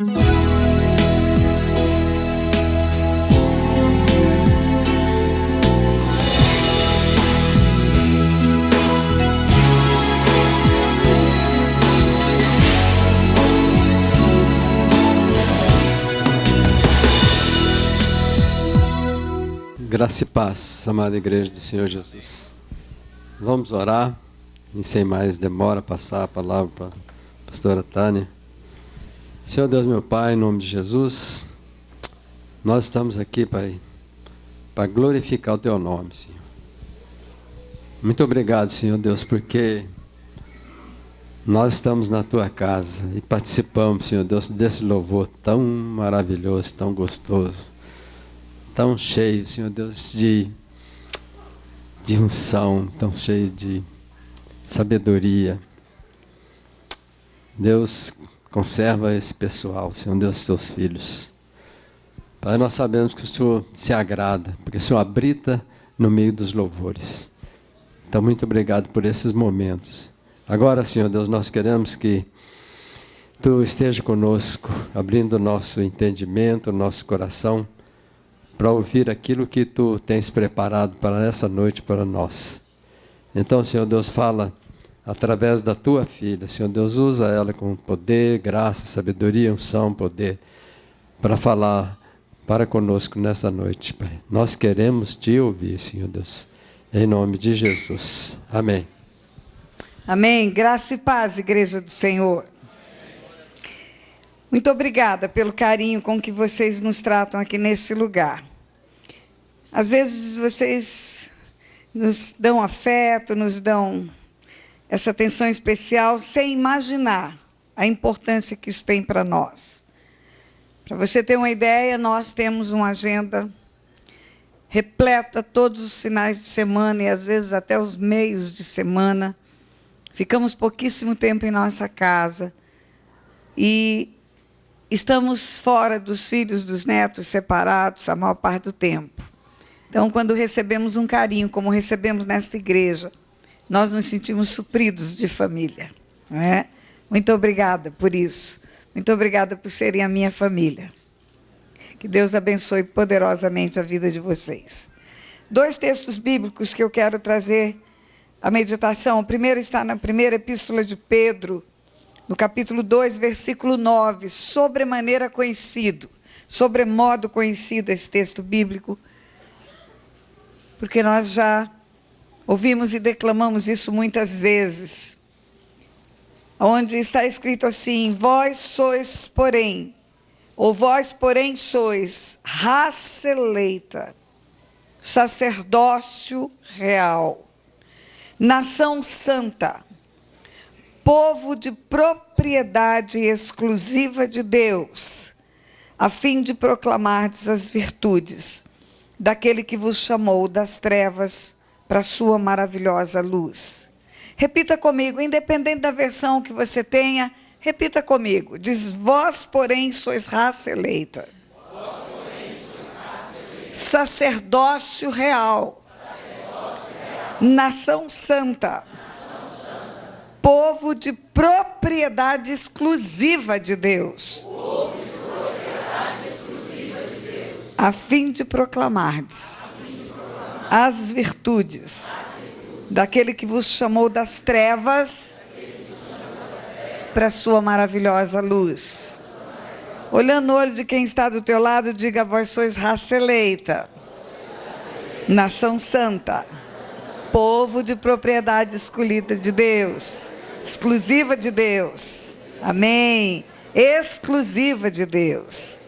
Graça e paz, amada igreja do Senhor Jesus. Vamos orar, e sem mais demora, passar a palavra para a pastora Tânia. Senhor Deus, meu Pai, em nome de Jesus, nós estamos aqui, Pai, para glorificar o Teu nome, Senhor. Muito obrigado, Senhor Deus, porque nós estamos na Tua casa e participamos, Senhor Deus, desse louvor tão maravilhoso, tão gostoso, tão cheio, Senhor Deus, de unção, tão cheio de sabedoria. Deus, conserva esse pessoal, Senhor Deus, seus filhos. Pai, nós sabemos que o Senhor se agrada, porque o Senhor habita no meio dos louvores. Então, muito obrigado por esses momentos. Agora, Senhor Deus, nós queremos que Tu esteja conosco, abrindo o nosso entendimento, o nosso coração, para ouvir aquilo que Tu tens preparado para essa noite para nós. Então, Senhor Deus, fala através da Tua filha. Senhor Deus, usa ela com poder, graça, sabedoria, unção, poder, para falar para conosco nessa noite, Pai. Nós queremos Te ouvir, Senhor Deus, em nome de Jesus. Amém. Amém. Graça e paz, igreja do Senhor. Muito obrigada pelo carinho com que vocês nos tratam aqui nesse lugar. Às vezes vocês nos dão afeto, nos dão essa atenção especial, sem imaginar a importância que isso tem para nós. Para você ter uma ideia, nós temos uma agenda repleta todos os finais de semana e às vezes até os meios de semana. Ficamos pouquíssimo tempo em nossa casa e estamos fora dos filhos, dos netos, separados a maior parte do tempo. Então, quando recebemos um carinho, como recebemos nesta igreja, nós nos sentimos supridos de família. Não é? Muito obrigada por isso. Muito obrigada por serem a minha família. Que Deus abençoe poderosamente a vida de vocês. 2 textos bíblicos que eu quero trazer à meditação. O primeiro está na primeira epístola de Pedro, no capítulo 2, versículo 9. Sobremaneira conhecido, sobremodo conhecido esse texto bíblico, porque nós já ouvimos e declamamos isso muitas vezes, onde está escrito assim: vós sois, porém, ou vós, porém, sois raça eleita, sacerdócio real, nação santa, povo de propriedade exclusiva de Deus, a fim de proclamardes as virtudes daquele que vos chamou das trevas para a sua maravilhosa luz. Repita comigo, independente da versão que você tenha, repita comigo. Diz: vós, porém, sois raça eleita. Sacerdócio real. Nação santa. Povo de propriedade exclusiva de Deus. A fim de proclamardes as virtudes daquele que vos chamou das trevas para a sua maravilhosa luz. Olhando no olho de quem está do teu lado, diga: vós sois raça eleita, nação santa, povo de propriedade escolhida de Deus, exclusiva de Deus. Amém. Exclusiva de Deus.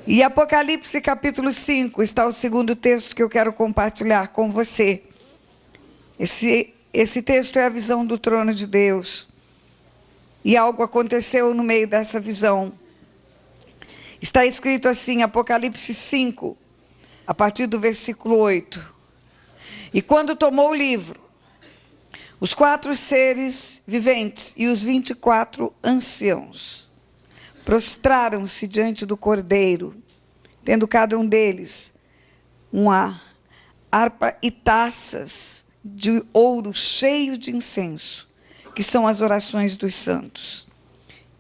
E Apocalipse capítulo 5 está o segundo texto que eu quero compartilhar com você. Esse texto é a visão do trono de Deus. E algo aconteceu no meio dessa visão. Está escrito assim, Apocalipse 5, a partir do versículo 8. E quando tomou o livro, os 4 seres viventes e os 24 anciãos prostraram-se diante do Cordeiro, tendo cada um deles uma harpa e taças de ouro cheio de incenso, que são as orações dos santos.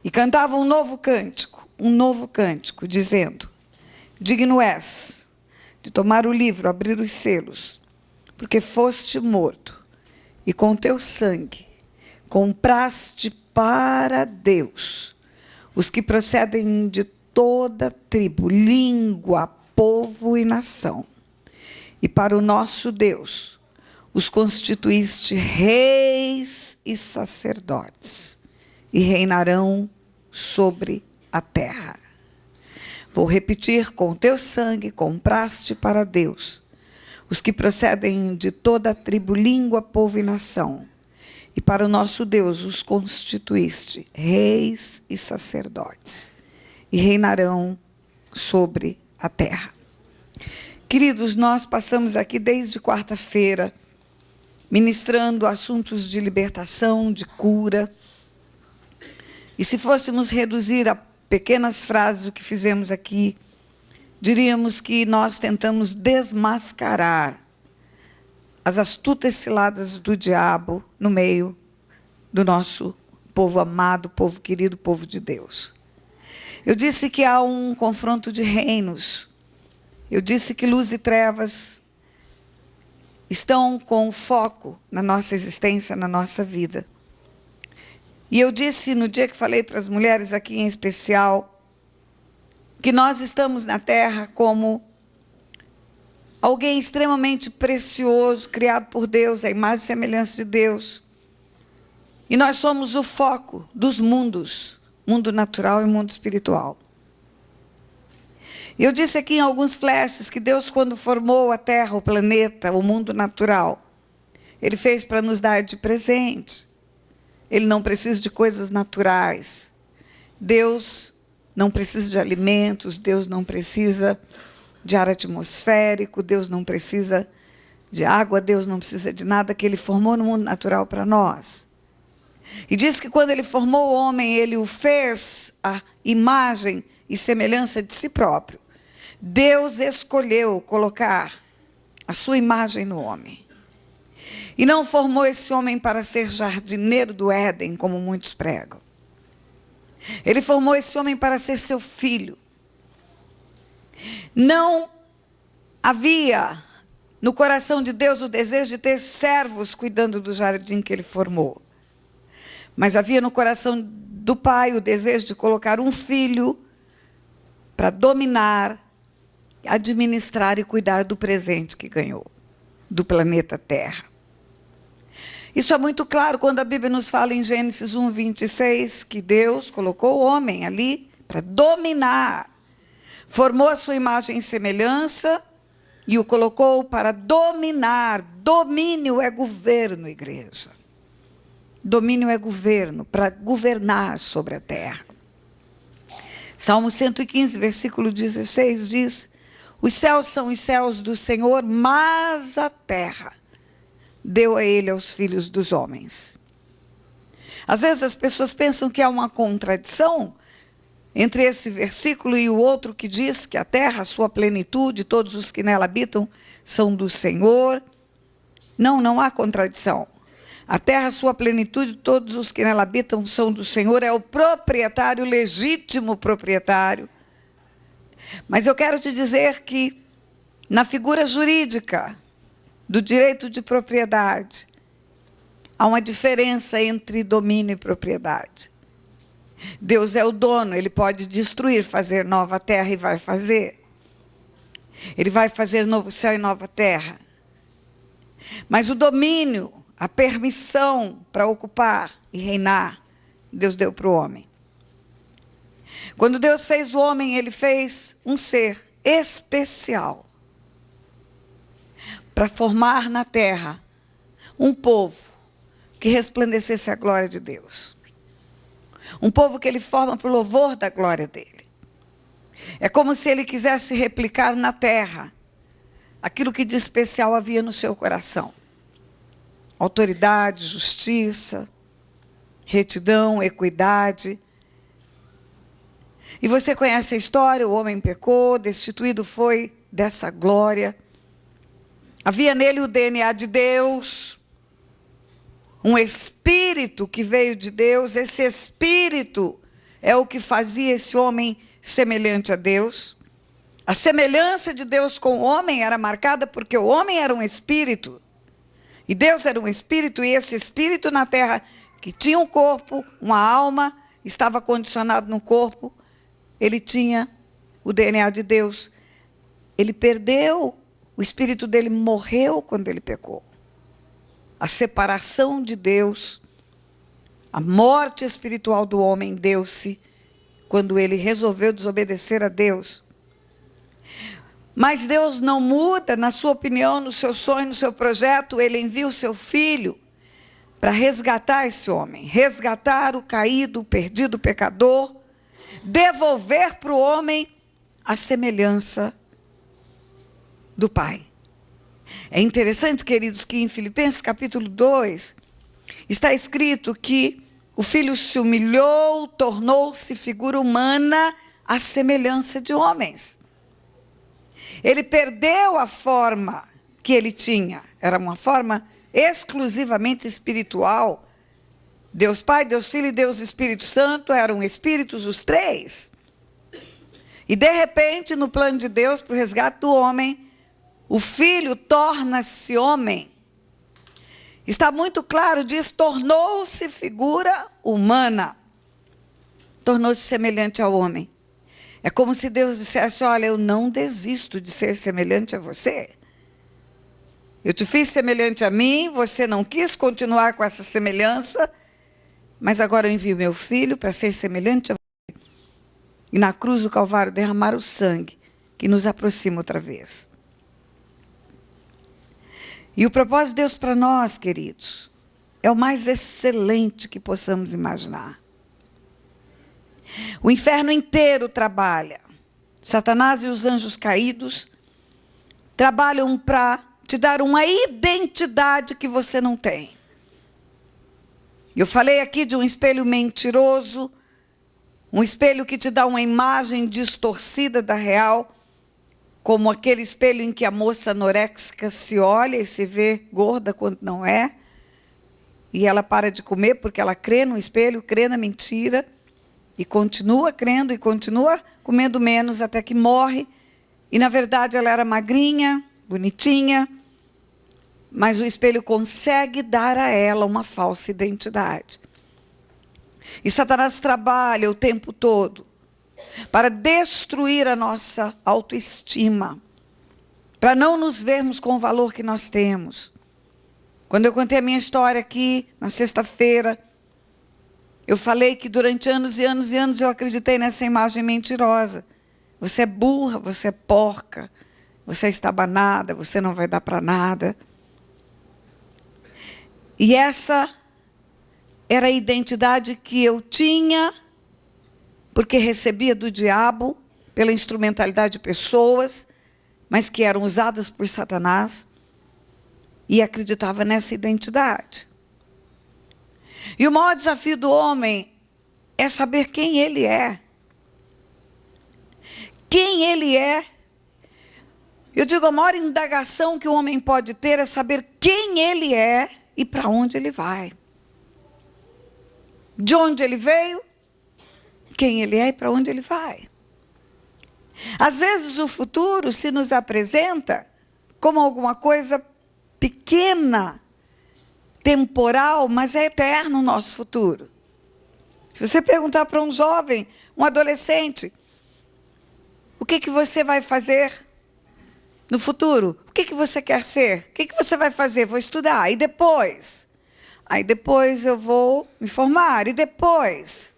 E cantava um novo cântico, dizendo: digno és de tomar o livro, abrir os selos, porque foste morto, e com teu sangue compraste para Deus os que procedem de toda tribo, língua, povo e nação. E para o nosso Deus os constituíste reis e sacerdotes, e reinarão sobre a terra. Vou repetir: com teu sangue compraste para Deus os que procedem de toda a tribo, língua, povo e nação. E para o nosso Deus os constituíste reis e sacerdotes, e reinarão sobre a terra. Queridos, nós passamos aqui desde quarta-feira, ministrando assuntos de libertação, de cura. E se fôssemos reduzir a pequenas frases o que fizemos aqui, diríamos que nós tentamos desmascarar as astutas ciladas do diabo no meio do nosso povo amado, povo querido, povo de Deus. Eu disse que há um confronto de reinos. Eu disse que luz e trevas estão com foco na nossa existência, na nossa vida. E eu disse no dia que falei para as mulheres aqui em especial, que nós estamos na terra como alguém extremamente precioso, criado por Deus, a imagem e semelhança de Deus. E nós somos o foco dos mundos, mundo natural e mundo espiritual. Eu disse aqui em alguns flashes que Deus, quando formou a terra, o planeta, o mundo natural, Ele fez para nos dar de presente. Ele não precisa de coisas naturais. Deus não precisa de alimentos, Deus não precisa de ar atmosférico, Deus não precisa de água, Deus não precisa de nada que Ele formou no mundo natural para nós. E diz que quando Ele formou o homem, Ele o fez à imagem e semelhança de si próprio. Deus escolheu colocar a sua imagem no homem. E não formou esse homem para ser jardineiro do Éden, como muitos pregam. Ele formou esse homem para ser seu filho. Não havia no coração de Deus o desejo de ter servos cuidando do jardim que Ele formou. Mas havia no coração do Pai o desejo de colocar um filho para dominar, administrar e cuidar do presente que ganhou, do planeta Terra. Isso é muito claro quando a Bíblia nos fala em Gênesis 1:26, que Deus colocou o homem ali para dominar. Formou a sua imagem e semelhança e o colocou para dominar. Domínio é governo, igreja. Domínio é governo, para governar sobre a terra. Salmo 115, versículo 16 diz: os céus são os céus do Senhor, mas a terra deu a Ele aos filhos dos homens. Às vezes as pessoas pensam que há uma contradição entre esse versículo e o outro que diz que a terra, a sua plenitude, todos os que nela habitam, são do Senhor. Não, não há contradição. A terra, a sua plenitude, todos os que nela habitam são do Senhor, é o proprietário, o legítimo proprietário. Mas eu quero te dizer que na figura jurídica do direito de propriedade, há uma diferença entre domínio e propriedade. Deus é o dono, Ele pode destruir, fazer nova terra e vai fazer. Ele vai fazer novo céu e nova terra. Mas o domínio, a permissão para ocupar e reinar, Deus deu para o homem. Quando Deus fez o homem, Ele fez um ser especial para formar na terra um povo que resplandecesse a glória de Deus. Um povo que Ele forma para o louvor da glória dEle. É como se Ele quisesse replicar na terra aquilo que de especial havia no seu coração. Autoridade, justiça, retidão, equidade. E você conhece a história, o homem pecou, destituído foi dessa glória. Havia nele o DNA de Deus, um espírito que veio de Deus. Esse espírito é o que fazia esse homem semelhante a Deus. A semelhança de Deus com o homem era marcada porque o homem era um espírito. E Deus era um espírito, e esse espírito na terra, que tinha um corpo, uma alma, estava condicionado no corpo, ele tinha o DNA de Deus. Ele perdeu, o espírito dele morreu quando ele pecou. A separação de Deus, a morte espiritual do homem deu-se quando ele resolveu desobedecer a Deus. Mas Deus não muda, na sua opinião, no seu sonho, no seu projeto. Ele envia o seu filho para resgatar esse homem, resgatar o caído, o perdido, o pecador, devolver para o homem a semelhança do Pai. É interessante, queridos, que em Filipenses capítulo 2, está escrito que o Filho se humilhou, tornou-se figura humana à semelhança de homens. Ele perdeu a forma que ele tinha. Era uma forma exclusivamente espiritual. Deus Pai, Deus Filho e Deus Espírito Santo eram espíritos os três. E de repente, no plano de Deus, para o resgate do homem, o Filho torna-se homem. Está muito claro, diz, tornou-se figura humana. Tornou-se semelhante ao homem. É como se Deus dissesse, olha, eu não desisto de ser semelhante a você. Eu te fiz semelhante a mim, você não quis continuar com essa semelhança, mas agora eu envio meu filho para ser semelhante a você. E na cruz do Calvário derramar o sangue que nos aproxima outra vez. E o propósito de Deus para nós, queridos, é o mais excelente que possamos imaginar. O inferno inteiro trabalha. Satanás e os anjos caídos trabalham para te dar uma identidade que você não tem. Eu falei aqui de um espelho mentiroso, um espelho que te dá uma imagem distorcida da real, como aquele espelho em que a moça anoréxica se olha e se vê gorda quando não é, e ela para de comer porque ela crê no espelho, crê na mentira, e continua crendo e continua comendo menos até que morre. E na verdade ela era magrinha, bonitinha, mas o espelho consegue dar a ela uma falsa identidade. E Satanás trabalha o tempo todo para destruir a nossa autoestima, para não nos vermos com o valor que nós temos. Quando eu contei a minha história aqui, na sexta-feira, eu falei que durante anos e anos e anos eu acreditei nessa imagem mentirosa. Você é burra, você é porca, você é estabanada, você não vai dar para nada. E essa era a identidade que eu tinha, porque recebia do diabo, pela instrumentalidade de pessoas, mas que eram usadas por Satanás, e acreditava nessa identidade. E o maior desafio do homem é saber quem ele é. Quem ele é. Eu digo, a maior indagação que o homem pode ter é saber quem ele é e para onde ele vai. De onde ele veio, quem ele é e para onde ele vai. Às vezes o futuro se nos apresenta como alguma coisa pequena, temporal, mas é eterno o nosso futuro. Se você perguntar para um jovem, um adolescente, o que você vai fazer no futuro? O que você quer ser? O que você vai fazer? Vou estudar. E depois? Aí depois eu vou me formar. E depois?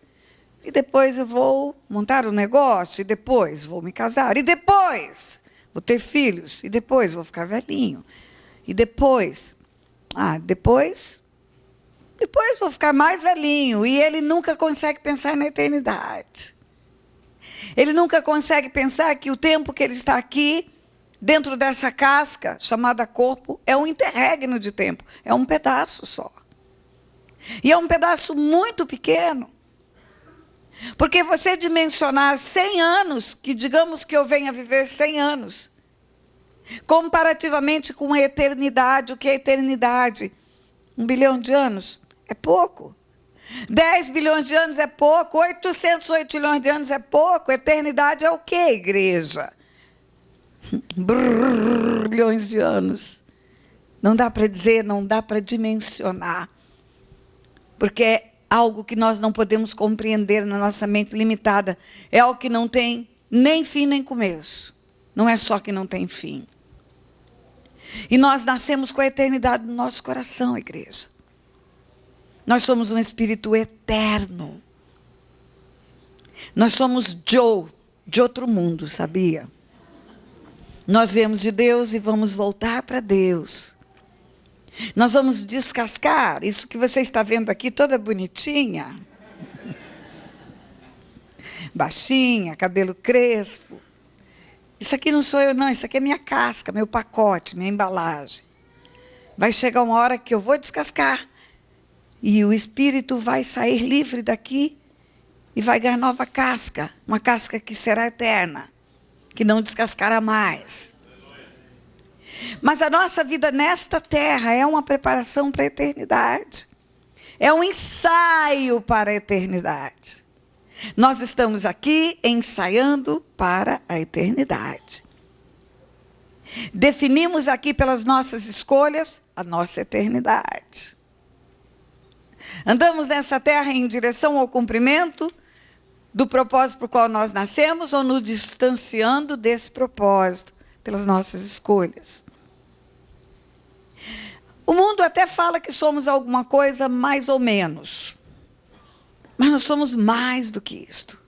E depois eu vou montar um negócio. E depois vou me casar. E depois vou ter filhos. E depois vou ficar velhinho. E depois... depois vou ficar mais velhinho. E ele nunca consegue pensar na eternidade. Ele nunca consegue pensar que o tempo que ele está aqui, dentro dessa casca chamada corpo, é um interregno de tempo. É um pedaço só. E é um pedaço muito pequeno. Porque você dimensionar 100 anos, que digamos que eu venha viver 100 anos, comparativamente com a eternidade, o que é eternidade? 1 bilhão de anos? É pouco. 10 bilhões de anos é pouco, 808 trilhões de anos é pouco, eternidade é o quê, igreja? Bilhões de anos. Não dá para dizer, não dá para dimensionar, porque é algo que nós não podemos compreender na nossa mente limitada. É algo que não tem nem fim nem começo. Não é só que não tem fim. E nós nascemos com a eternidade no nosso coração, igreja. Nós somos um espírito eterno. Nós somos Joe, de outro mundo, sabia? Nós viemos de Deus e vamos voltar para Deus. Nós vamos descascar isso que você está vendo aqui, toda bonitinha. Baixinha, cabelo crespo. Isso aqui não sou eu, não. Isso aqui é minha casca, meu pacote, minha embalagem. Vai chegar uma hora que eu vou descascar. E o espírito vai sair livre daqui e vai ganhar nova casca. Uma casca que será eterna, que não descascará mais. Mas a nossa vida nesta terra é uma preparação para a eternidade. É um ensaio para a eternidade. Nós estamos aqui ensaiando para a eternidade. Definimos aqui pelas nossas escolhas a nossa eternidade. Andamos nessa terra em direção ao cumprimento do propósito para o qual nós nascemos ou nos distanciando desse propósito pelas nossas escolhas. O mundo até fala que somos alguma coisa mais ou menos. Mas nós somos mais do que isto.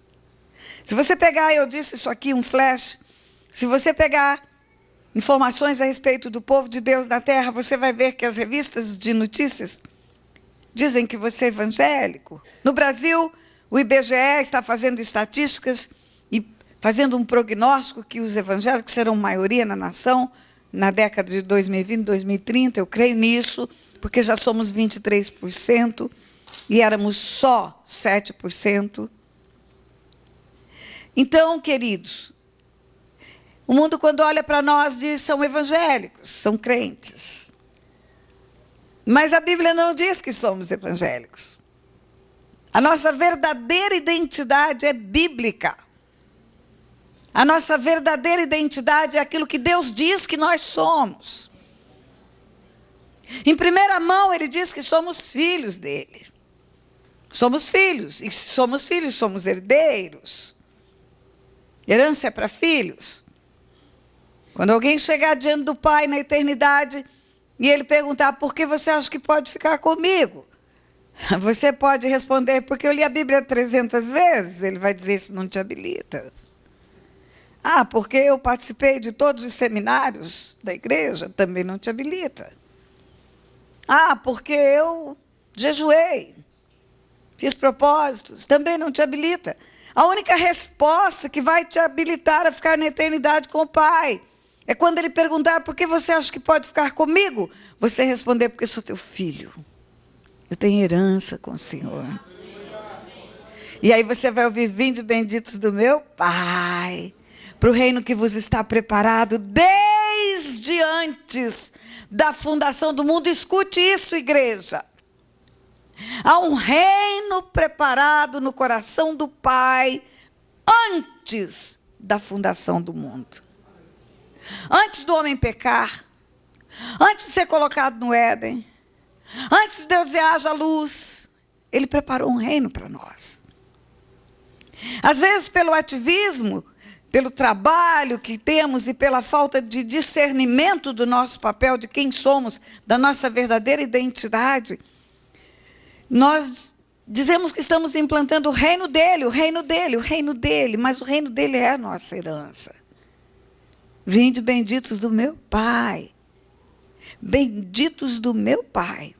Se você pegar, eu disse isso aqui, um flash. Se você pegar informações a respeito do povo de Deus na terra, você vai ver que as revistas de notícias dizem que você é evangélico. No Brasil, o IBGE está fazendo estatísticas e fazendo um prognóstico que os evangélicos serão maioria na nação na década de 2020, 2030. Eu creio nisso, porque já somos 23% e éramos só 7%. Então, queridos, o mundo, quando olha para nós, diz: são evangélicos, são crentes. Mas a Bíblia não diz que somos evangélicos. A nossa verdadeira identidade é bíblica. A nossa verdadeira identidade é aquilo que Deus diz que nós somos. Em primeira mão, ele diz que somos filhos dele. Somos filhos, e se somos filhos, somos herdeiros. Herança é para filhos. Quando alguém chegar diante do Pai na eternidade e ele perguntar: por que você acha que pode ficar comigo? Você pode responder: porque eu li a Bíblia 300 vezes. Ele vai dizer: isso não te habilita. Ah, porque eu participei de todos os seminários da igreja. Também não te habilita. Ah, porque eu jejuei, fiz propósitos. Também não te habilita. A única resposta que vai te habilitar a ficar na eternidade com o Pai é quando ele perguntar: por que você acha que pode ficar comigo? Você responder: porque eu sou teu filho. Eu tenho herança com o Senhor. E aí você vai ouvir: vinde benditos do meu Pai, para o reino que vos está preparado desde antes da fundação do mundo. Escute isso, igreja. Há um reino preparado no coração do Pai antes da fundação do mundo. Antes do homem pecar, antes de ser colocado no Éden, antes de Deus dizer: haja luz, ele preparou um reino para nós. Às vezes, pelo ativismo, pelo trabalho que temos e pela falta de discernimento do nosso papel, de quem somos, da nossa verdadeira identidade, nós dizemos que estamos implantando o reino dele, o reino dele, o reino dele, mas o reino dele é a nossa herança. Vinde benditos do meu Pai, benditos do meu Pai,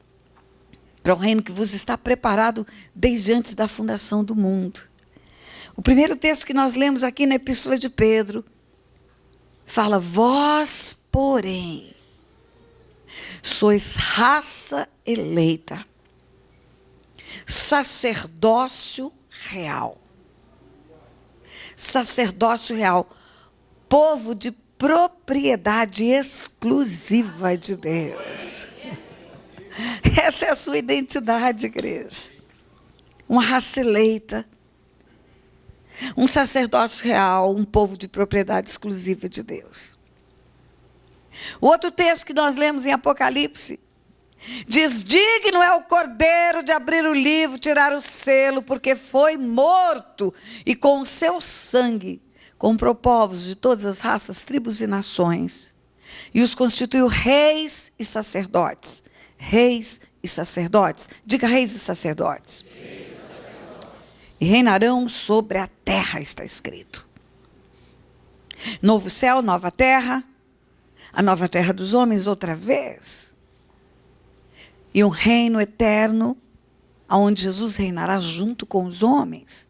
para o reino que vos está preparado desde antes da fundação do mundo. O primeiro texto que nós lemos aqui na Epístola de Pedro fala: vós, porém, sois raça eleita, sacerdócio real. Sacerdócio real, povo de propriedade exclusiva de Deus. Essa é a sua identidade, igreja. uma raça eleita, um sacerdócio real, um povo de propriedade exclusiva de Deus. O outro texto que nós lemos em Apocalipse diz: digno é o Cordeiro de abrir o livro, tirar o selo, porque foi morto, e com o seu sangue comprou povos de todas as raças, tribos e nações, e os constituiu reis e sacerdotes. Reis e sacerdotes. Diga: reis e sacerdotes. E reinarão sobre a terra, está escrito. Novo céu, nova terra, a nova terra dos homens outra vez. E um reino eterno, onde Jesus reinará junto com os homens.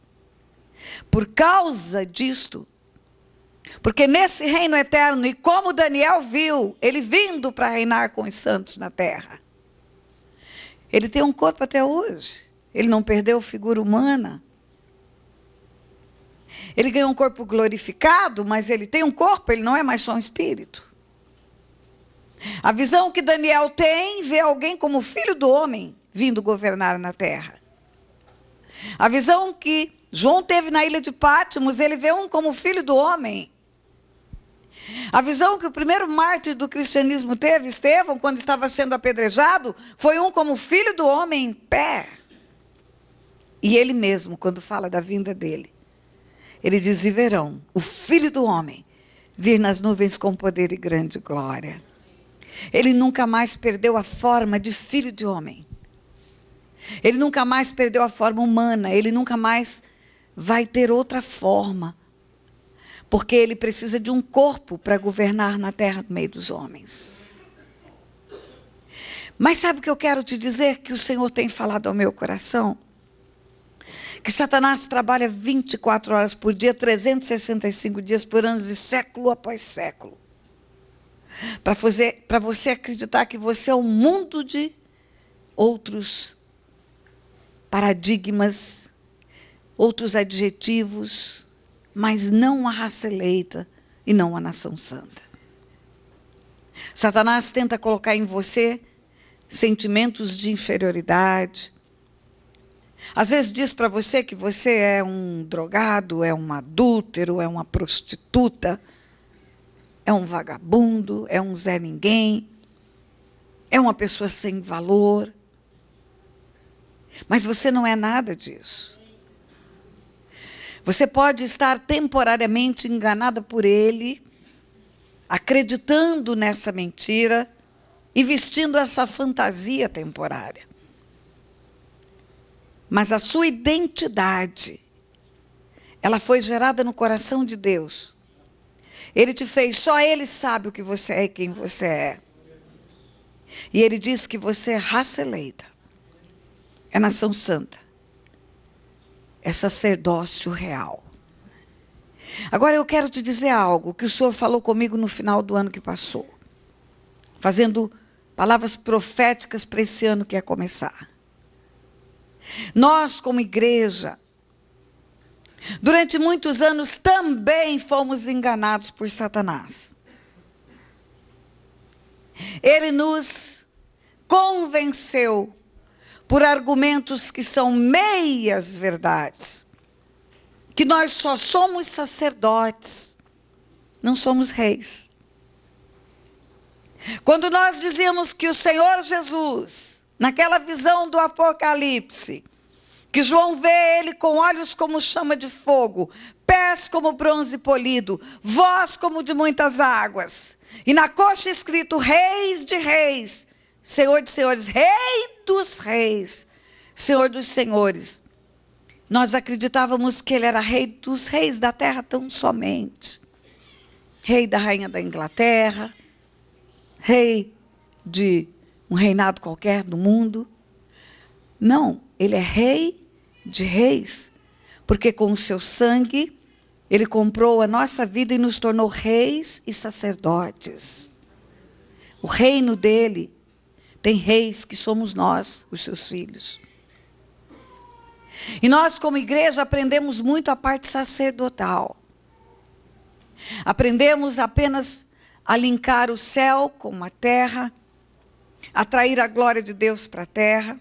Por causa disto, porque nesse reino eterno, e como Daniel viu, ele vindo para reinar com os santos na terra, ele tem um corpo até hoje. Ele não perdeu figura humana. Ele ganhou um corpo glorificado, mas ele tem um corpo, ele não é mais só um espírito. A visão que Daniel tem, vê alguém como filho do homem vindo governar na terra. A visão que João teve na ilha de Patmos, ele vê um como filho do homem. A visão que o primeiro mártir do cristianismo teve, Estevão, quando estava sendo apedrejado, foi um como filho do homem em pé. E ele mesmo, quando fala da vinda dele, ele diz: e verão o filho do homem vir nas nuvens com poder e grande glória. Ele nunca mais perdeu a forma de filho de homem. Ele nunca mais perdeu a forma humana. Ele nunca mais vai ter outra forma. Porque ele precisa de um corpo para governar na terra no meio dos homens. Mas sabe o que eu quero te dizer? Que o Senhor tem falado ao meu coração? Que Satanás trabalha 24 horas por dia, 365 dias por ano, e século após século. Para você acreditar que você é um mundo de outros paradigmas, outros adjetivos, mas não a raça eleita e não a nação santa. Satanás tenta colocar em você sentimentos de inferioridade. Às vezes diz para você que você é um drogado, é um adúltero, é uma prostituta, é um vagabundo, é um Zé Ninguém, é uma pessoa sem valor. Mas você não é nada disso. Você pode estar temporariamente enganada por ele, acreditando nessa mentira e vestindo essa fantasia temporária. Mas a sua identidade, ela foi gerada no coração de Deus. Ele te fez, só Ele sabe o que você é e quem você é. E Ele diz que você é raça eleita, é nação santa, é sacerdócio real. Agora eu quero te dizer algo que o Senhor falou comigo no final do ano que passou, fazendo palavras proféticas para esse ano que ia começar. Nós, como igreja, durante muitos anos também fomos enganados por Satanás. Ele nos convenceu por argumentos que são meias verdades, que nós só somos sacerdotes, não somos reis. Quando nós dizíamos que o Senhor Jesus, naquela visão do Apocalipse, que João vê ele com olhos como chama de fogo, pés como bronze polido, voz como de muitas águas, e na coxa escrito Reis de Reis, Senhor de Senhores, Rei dos Reis, Senhor dos Senhores. Nós acreditávamos que ele era Rei dos Reis da terra tão somente. Rei da rainha da Inglaterra, Rei de um reinado qualquer do mundo. Não, ele é Rei de Reis, porque com o seu sangue, ele comprou a nossa vida e nos tornou reis e sacerdotes. O reino dele tem reis que somos nós, os seus filhos. E nós, como igreja, aprendemos muito a parte sacerdotal. Aprendemos apenas a linkar o céu com a terra, atrair a glória de Deus para a terra.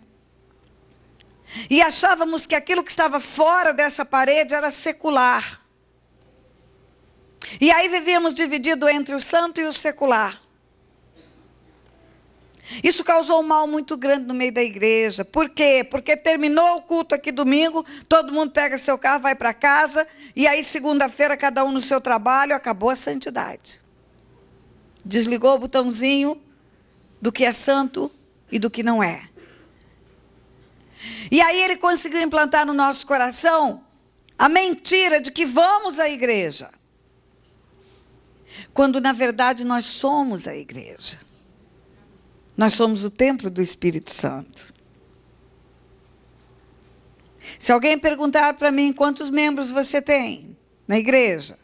E achávamos que aquilo que estava fora dessa parede era secular. E aí vivíamos dividido entre o santo e o secular. Isso causou um mal muito grande no meio da igreja. Por quê? Porque terminou o culto aqui domingo, todo mundo pega seu carro, vai para casa, e aí segunda-feira cada um no seu trabalho, acabou a santidade. Desligou o botãozinho do que é santo e do que não é. E aí ele conseguiu implantar no nosso coração a mentira de que vamos à igreja. Quando na verdade nós somos a igreja. Nós somos o templo do Espírito Santo. Se alguém perguntar para mim quantos membros você tem na igreja,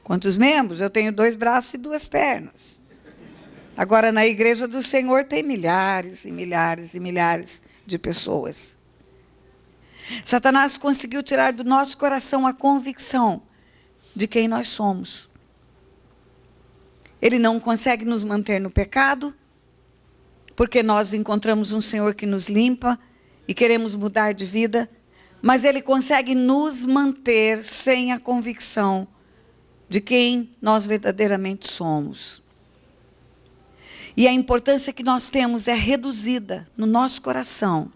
quantos membros? Eu tenho 2 braços e 2 pernas. Agora, na igreja do Senhor tem milhares e milhares e milhares de pessoas. Satanás conseguiu tirar do nosso coração a convicção de quem nós somos. Ele não consegue nos manter no pecado, porque nós encontramos um Senhor que nos limpa e queremos mudar de vida, mas Ele consegue nos manter sem a convicção de quem nós verdadeiramente somos. E a importância que nós temos é reduzida no nosso coração.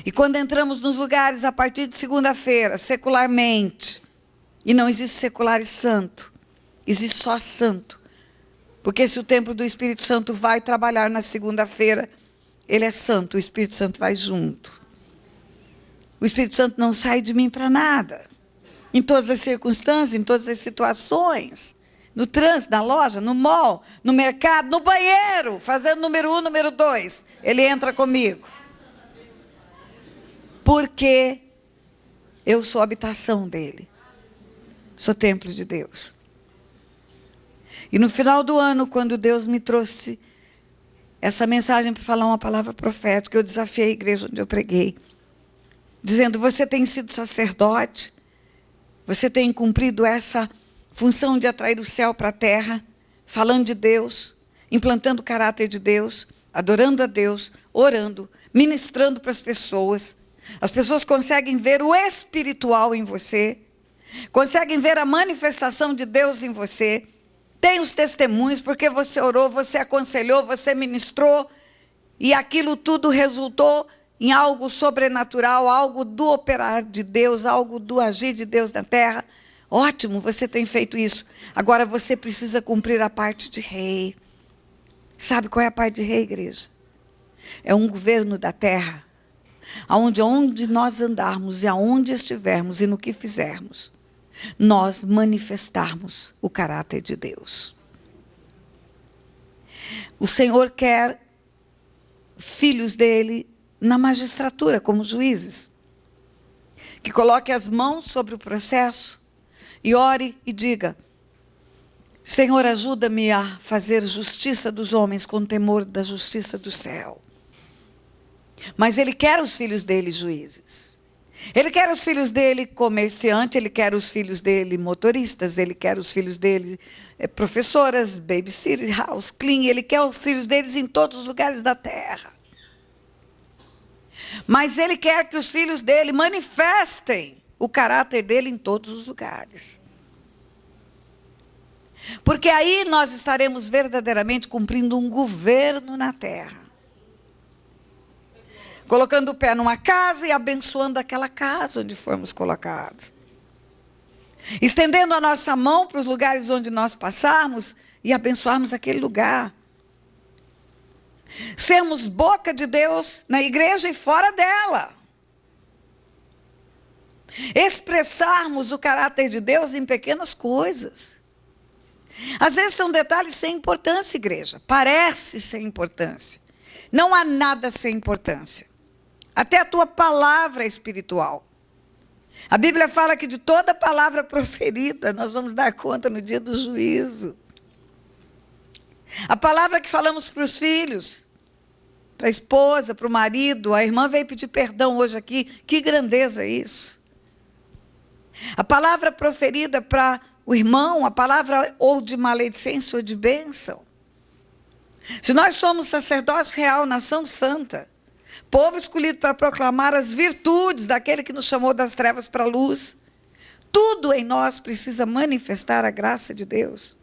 E quando entramos nos lugares a partir de segunda-feira, secularmente, e não existe secular e santo, existe só santo. Porque se o templo do Espírito Santo vai trabalhar na segunda-feira, ele é santo, o Espírito Santo vai junto. O Espírito Santo não sai de mim para nada. Em todas as circunstâncias, em todas as situações. No trânsito, na loja, no mall, no mercado, no banheiro, fazendo número 1, número 2. Ele entra comigo. Porque eu sou habitação dele. Sou templo de Deus. E no final do ano, quando Deus me trouxe essa mensagem para falar uma palavra profética, eu desafiei a igreja onde eu preguei, dizendo: você tem sido sacerdote, você tem cumprido essa função de atrair o céu para a terra, falando de Deus, implantando o caráter de Deus, adorando a Deus, orando, ministrando para as pessoas. As pessoas conseguem ver o espiritual em você, conseguem ver a manifestação de Deus em você. Tem os testemunhos, porque você orou, você aconselhou, você ministrou, e aquilo tudo resultou em algo sobrenatural, algo do operar de Deus, algo do agir de Deus na terra. Ótimo, você tem feito isso. Agora você precisa cumprir a parte de rei. Sabe qual é a parte de rei, igreja? É um governo da terra, onde nós andarmos e aonde estivermos e no que fizermos, nós manifestarmos o caráter de Deus. O Senhor quer filhos dele na magistratura, como juízes, que coloque as mãos sobre o processo e ore e diga: Senhor, ajuda-me a fazer justiça dos homens com temor da justiça do céu. Mas ele quer os filhos dele juízes. Ele quer os filhos dele comerciantes, ele quer os filhos dele motoristas, ele quer os filhos dele professoras, babysitter, house clean, ele quer os filhos deles em todos os lugares da terra. Mas ele quer que os filhos dele manifestem o caráter dele em todos os lugares. Porque aí nós estaremos verdadeiramente cumprindo um governo na terra. Colocando o pé numa casa e abençoando aquela casa onde formos colocados. Estendendo a nossa mão para os lugares onde nós passarmos e abençoarmos aquele lugar. Sermos boca de Deus na igreja e fora dela. Expressarmos o caráter de Deus em pequenas coisas. Às vezes são detalhes sem importância, igreja. Parece sem importância. Não há nada sem importância. Até a tua palavra espiritual. A Bíblia fala que de toda palavra proferida nós vamos dar conta no dia do juízo. A palavra que falamos para os filhos, para a esposa, para o marido, a irmã veio pedir perdão hoje aqui. Que grandeza é isso. A palavra proferida para o irmão, a palavra ou de maledicência ou de bênção. Se nós somos sacerdotes real, nação santa, povo escolhido para proclamar as virtudes daquele que nos chamou das trevas para a luz. Tudo em nós precisa manifestar a graça de Deus.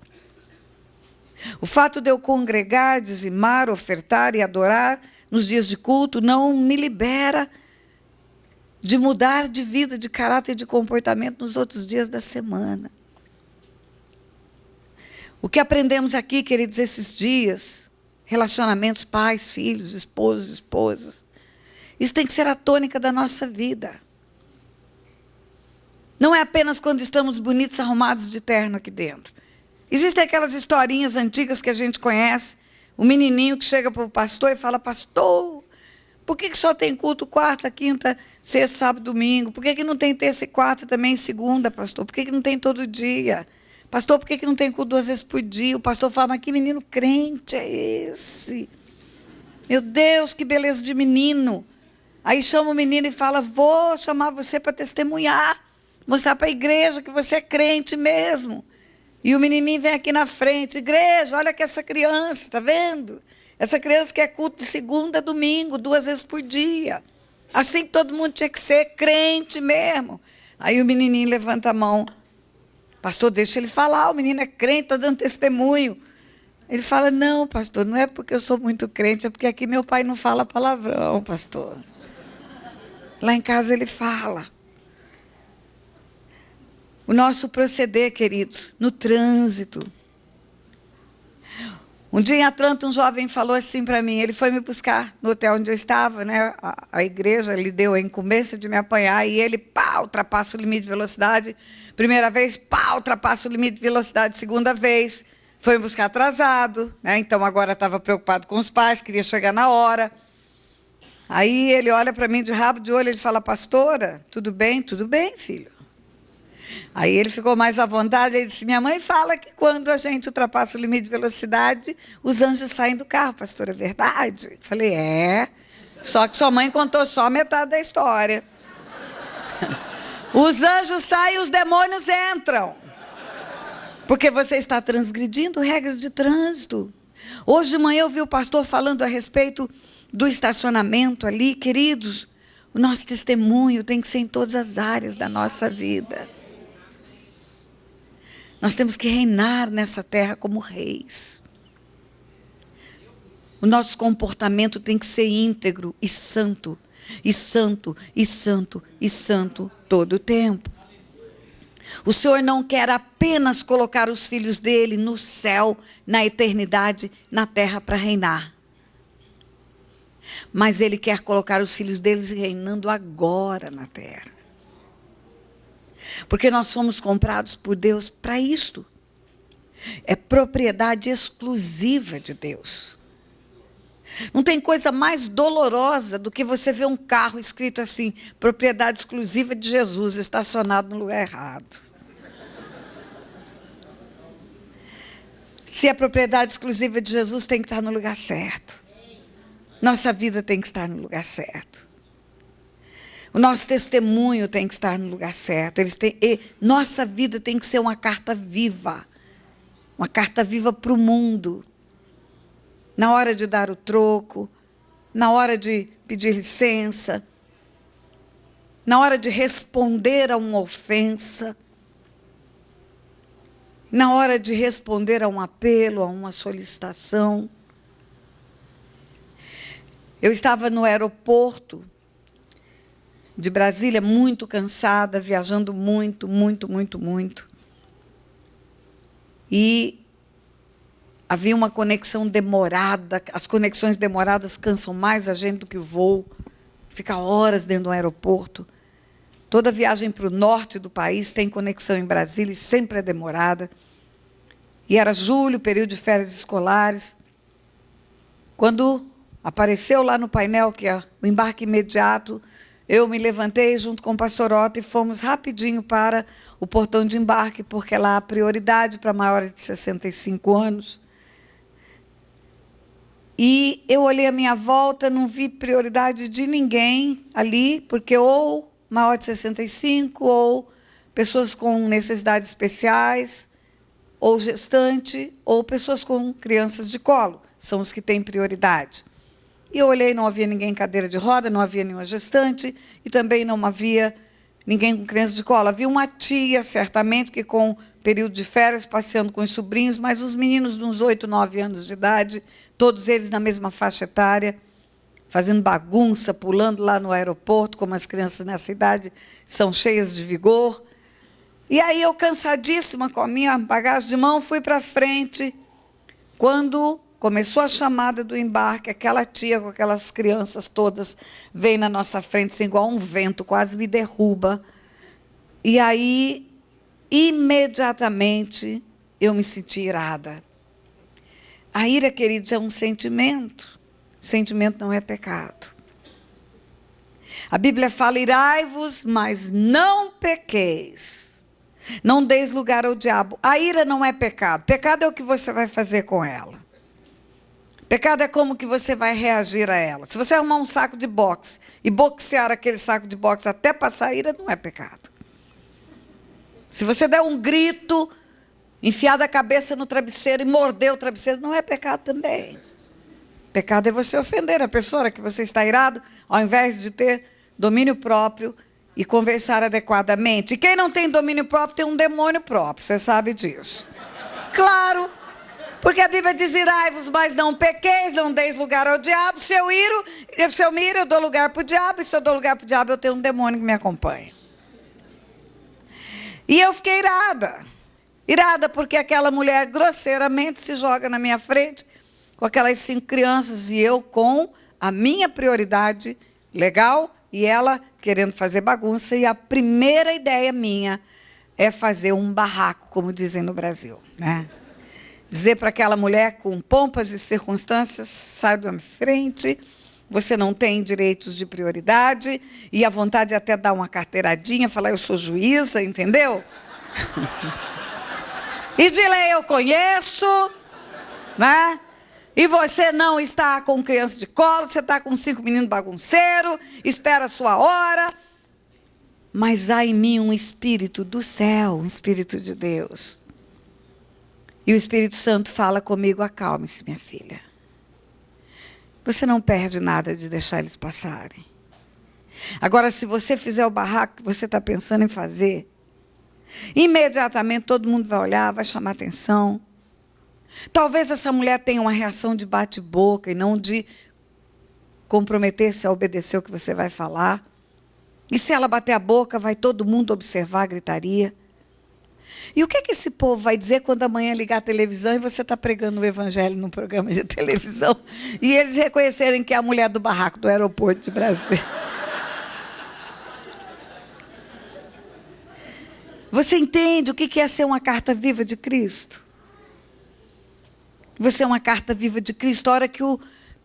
O fato de eu congregar, dizimar, ofertar e adorar nos dias de culto não me libera de mudar de vida, de caráter e de comportamento nos outros dias da semana. O que aprendemos aqui, queridos, esses dias, relacionamentos, pais, filhos, esposos, esposas, isso tem que ser a tônica da nossa vida. Não é apenas quando estamos bonitos, arrumados de terno aqui dentro. Existem aquelas historinhas antigas que a gente conhece, o menininho que chega para o pastor e fala: pastor, por que só tem culto quarta, quinta, sexta, sábado, domingo? Por que não tem terça e quarta também segunda, pastor? Por que não tem todo dia? Pastor, por que não tem culto 2 vezes por dia? O pastor fala: mas que menino crente é esse? Meu Deus, que beleza de menino. Aí chama o menino e fala: vou chamar você para testemunhar, mostrar para a igreja que você é crente mesmo. E o menininho vem aqui na frente: igreja, olha que essa criança, está vendo? Essa criança quer culto de segunda a domingo, 2 vezes por dia. Assim que todo mundo tinha que ser crente mesmo. Aí o menininho levanta a mão: pastor, deixa ele falar, o menino é crente, está dando testemunho. Ele fala: não, pastor, não é porque eu sou muito crente, é porque aqui meu pai não fala palavrão, pastor. Lá em casa ele fala. O nosso proceder, queridos, no trânsito. Um dia em Atlanta, um jovem falou assim para mim, ele foi me buscar no hotel onde eu estava, né? A igreja lhe deu a incumbência de me apanhar e ele, pá, ultrapassa o limite de velocidade. Primeira vez, pá, ultrapassa o limite de velocidade. Segunda vez, foi me buscar atrasado, né? Então agora estava preocupado com os pais, queria chegar na hora. Aí ele olha para mim de rabo de olho, ele fala: pastora, tudo bem? Tudo bem, filho. Aí ele ficou mais à vontade, ele disse: minha mãe fala que quando a gente ultrapassa o limite de velocidade, os anjos saem do carro, pastora, é verdade? Falei: é, só que sua mãe contou só a metade da história. Os anjos saem e os demônios entram. Porque você está transgredindo regras de trânsito. Hoje de manhã eu vi o pastor falando a respeito do estacionamento ali. Queridos, o nosso testemunho tem que ser em todas as áreas da nossa vida. Nós temos que reinar nessa terra como reis. O nosso comportamento tem que ser íntegro e santo, e santo, e santo, e santo todo o tempo. O Senhor não quer apenas colocar os filhos dele no céu, na eternidade, na terra para reinar. Mas ele quer colocar os filhos deles reinando agora na terra. Porque nós fomos comprados por Deus para isto. É propriedade exclusiva de Deus. Não tem coisa mais dolorosa do que você ver um carro escrito assim: propriedade exclusiva de Jesus, estacionado no lugar errado. Se é propriedade exclusiva de Jesus, tem que estar no lugar certo. Nossa vida tem que estar no lugar certo. O nosso testemunho tem que estar no lugar certo. Nossa vida tem que ser uma carta viva. Uma carta viva para o mundo. Na hora de dar o troco, na hora de pedir licença, na hora de responder a uma ofensa, na hora de responder a um apelo, a uma solicitação. Eu estava no aeroporto de Brasília, muito cansada, viajando muito. E havia uma conexão demorada. As conexões demoradas cansam mais a gente do que o voo. Fica horas dentro do aeroporto. Toda viagem para o norte do país tem conexão em Brasília e sempre é demorada. E era julho, período de férias escolares. Quando apareceu lá no painel que é o embarque imediato, eu me levantei junto com o pastor Otto e fomos rapidinho para o portão de embarque, porque lá há prioridade para maiores de 65 anos. E eu olhei à minha volta, não vi prioridade de ninguém ali, porque ou maior de 65, ou pessoas com necessidades especiais, ou gestante, ou pessoas com crianças de colo, são os que têm prioridade. E eu olhei, não havia ninguém em cadeira de roda, não havia nenhuma gestante, e também não havia ninguém com criança de colo. Havia uma tia, certamente, que com período de férias, passeando com os sobrinhos, mas os meninos de uns 8, 9 anos de idade, todos eles na mesma faixa etária, fazendo bagunça, pulando lá no aeroporto, como as crianças nessa idade são cheias de vigor. E aí eu, cansadíssima, com a minha bagagem de mão, fui para frente. Quando começou a chamada do embarque, aquela tia com aquelas crianças todas vem na nossa frente, assim, igual um vento, quase me derruba. E aí, imediatamente, eu me senti irada. A ira, queridos, é um sentimento. Sentimento não é pecado. A Bíblia fala, irai-vos, mas não pequeis. Não deis lugar ao diabo. A ira não é pecado. Pecado é o que você vai fazer com ela. Pecado é como que você vai reagir a ela. Se você arrumar um saco de boxe e boxear aquele saco de boxe até passar a ira, não é pecado. Se você der um grito, enfiar a cabeça no travesseiro e morder o travesseiro, não é pecado também. Pecado é você ofender a pessoa que você está irado, ao invés de ter domínio próprio e conversar adequadamente. E quem não tem domínio próprio tem um demônio próprio, você sabe disso. Claro, porque a Bíblia diz, irai-vos, mas não pequeis, não deis lugar ao diabo. Se eu me iro, eu dou lugar para o diabo, e se eu dou lugar para o diabo, eu tenho um demônio que me acompanha. E eu fiquei irada. Irada porque aquela mulher grosseiramente se joga na minha frente, com aquelas 5 crianças, e eu com a minha prioridade legal, e ela querendo fazer bagunça, e a primeira ideia minha é fazer um barraco, como dizem no Brasil, né? Dizer para aquela mulher com pompas e circunstâncias, sai da minha frente, você não tem direitos de prioridade, e a vontade de até dar uma carteiradinha, falar eu sou juíza, entendeu? E de lei eu conheço, né? E você não está com criança de colo, você está com 5 meninos bagunceiros, espera a sua hora. Mas há em mim um espírito do céu, um espírito de Deus. E o Espírito Santo fala comigo, acalme-se, minha filha. Você não perde nada de deixar eles passarem. Agora, se você fizer o barraco que você está pensando em fazer, imediatamente todo mundo vai olhar, vai chamar atenção. Talvez essa mulher tenha uma reação de bate-boca e não de comprometer-se a obedecer o que você vai falar. E se ela bater a boca, vai todo mundo observar a gritaria. E o que é que esse povo vai dizer quando amanhã ligar a televisão e você está pregando o evangelho num programa de televisão e eles reconhecerem que é a mulher do barraco do aeroporto de Brasília? Você entende o que é ser uma carta viva de Cristo? Você é uma carta viva de Cristo. A hora que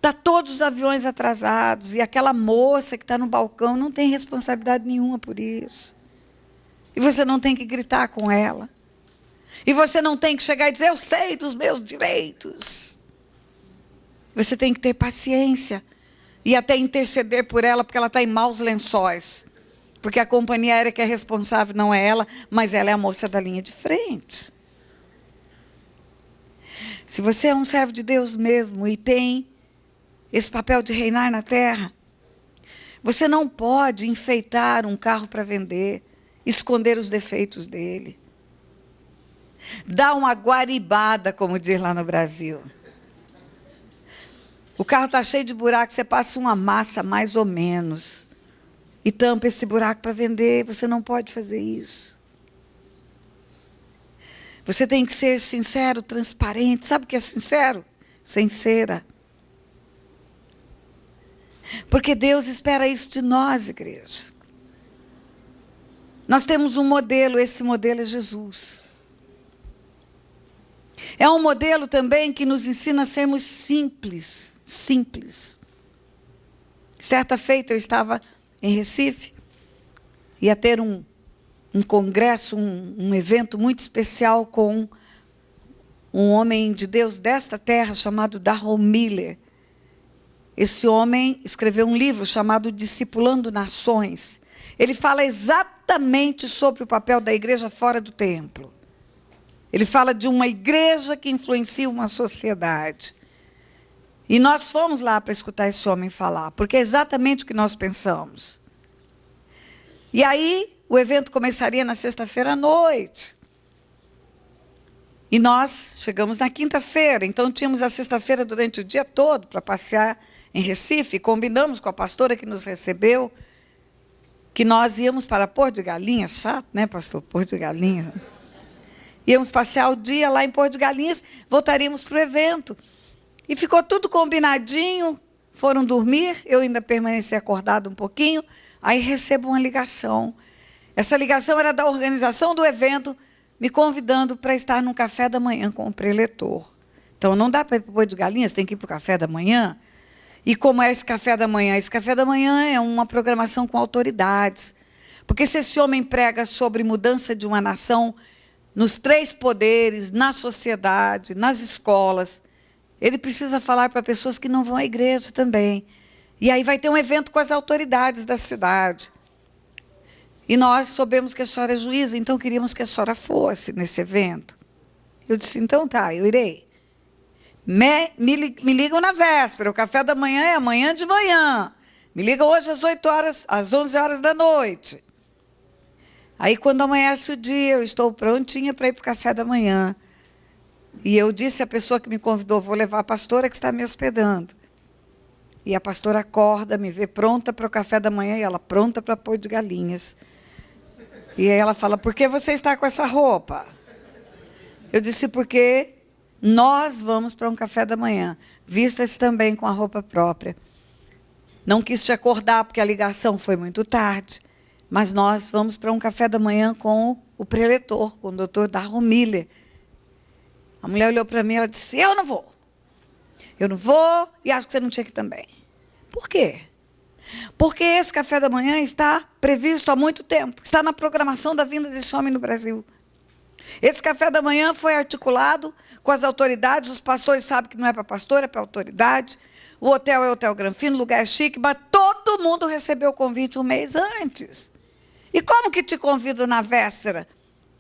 tá todos os aviões atrasados e aquela moça que está no balcão não tem responsabilidade nenhuma por isso. E você não tem que gritar com ela. E você não tem que chegar e dizer, eu sei dos meus direitos. Você tem que ter paciência e até interceder por ela, porque ela está em maus lençóis. Porque a companhia aérea que é responsável não é ela, mas ela é a moça da linha de frente. Se você é um servo de Deus mesmo e tem esse papel de reinar na terra, você não pode enfeitar um carro para vender, esconder os defeitos dele. Dar uma guaribada, como diz lá no Brasil. O carro está cheio de buracos, você passa uma massa mais ou menos e tampa esse buraco para vender. Você não pode fazer isso. Você tem que ser sincero, transparente. Sabe o que é sincero? Sincera. Porque Deus espera isso de nós, igreja. Nós temos um modelo, esse modelo é Jesus. É um modelo também que nos ensina a sermos simples, simples. Certa feita eu estava em Recife, ia ter um congresso, um evento muito especial com um homem de Deus desta terra chamado Darrell Miller. Esse homem escreveu um livro chamado Discipulando Nações. Ele fala exatamente sobre o papel da igreja fora do templo. Ele fala de uma igreja que influencia uma sociedade. E nós fomos lá para escutar esse homem falar, porque é exatamente o que nós pensamos. E aí, o evento começaria na sexta-feira à noite. E nós chegamos na quinta-feira, então tínhamos a sexta-feira durante o dia todo para passear em Recife. Combinamos com a pastora que nos recebeu que nós íamos para Porto de Galinhas. Chato, né, pastor? Porto de Galinhas. Íamos passear o dia lá em Porto de Galinhas, voltaríamos para o evento. E ficou tudo combinadinho, foram dormir, eu ainda permaneci acordado um pouquinho, aí recebo uma ligação. Essa ligação era da organização do evento, me convidando para estar num café da manhã com o preletor. Então, não dá para ir para o Porto de Galinhas, tem que ir para o café da manhã. E como é esse café da manhã? Esse café da manhã é uma programação com autoridades. Porque se esse homem prega sobre mudança de uma nação, nos 3 poderes, na sociedade, nas escolas, ele precisa falar para pessoas que não vão à igreja também. E aí vai ter um evento com as autoridades da cidade. E nós soubemos que a senhora é juíza, então queríamos que a senhora fosse nesse evento. Eu disse, então tá, eu irei. Me ligam na véspera, o café da manhã é amanhã de manhã. Me ligam hoje às 8 horas, às 11 horas da noite. Aí, quando amanhece o dia, eu estou prontinha para ir para o café da manhã. E eu disse à pessoa que me convidou, vou levar a pastora que está me hospedando. E a pastora acorda, me vê pronta para o café da manhã, e ela pronta para Porto de Galinhas. E aí ela fala, por que você está com essa roupa? Eu disse, porque nós vamos para um café da manhã. Vista-se também com a roupa própria. Não quis te acordar, porque a ligação foi muito tarde. Mas nós vamos para um café da manhã com o preletor, com o doutor Darron Miller. A mulher olhou para mim e ela disse, eu não vou. Eu não vou e acho que você não tinha que ir também. Por quê? Porque esse café da manhã está previsto há muito tempo. Está na programação da vinda desse homem no Brasil. Esse café da manhã foi articulado com as autoridades. Os pastores sabem que não é para pastor, é para autoridade. O hotel é o Hotel Granfino, lugar é chique, mas todo mundo recebeu o convite um mês antes. E como que te convido na véspera,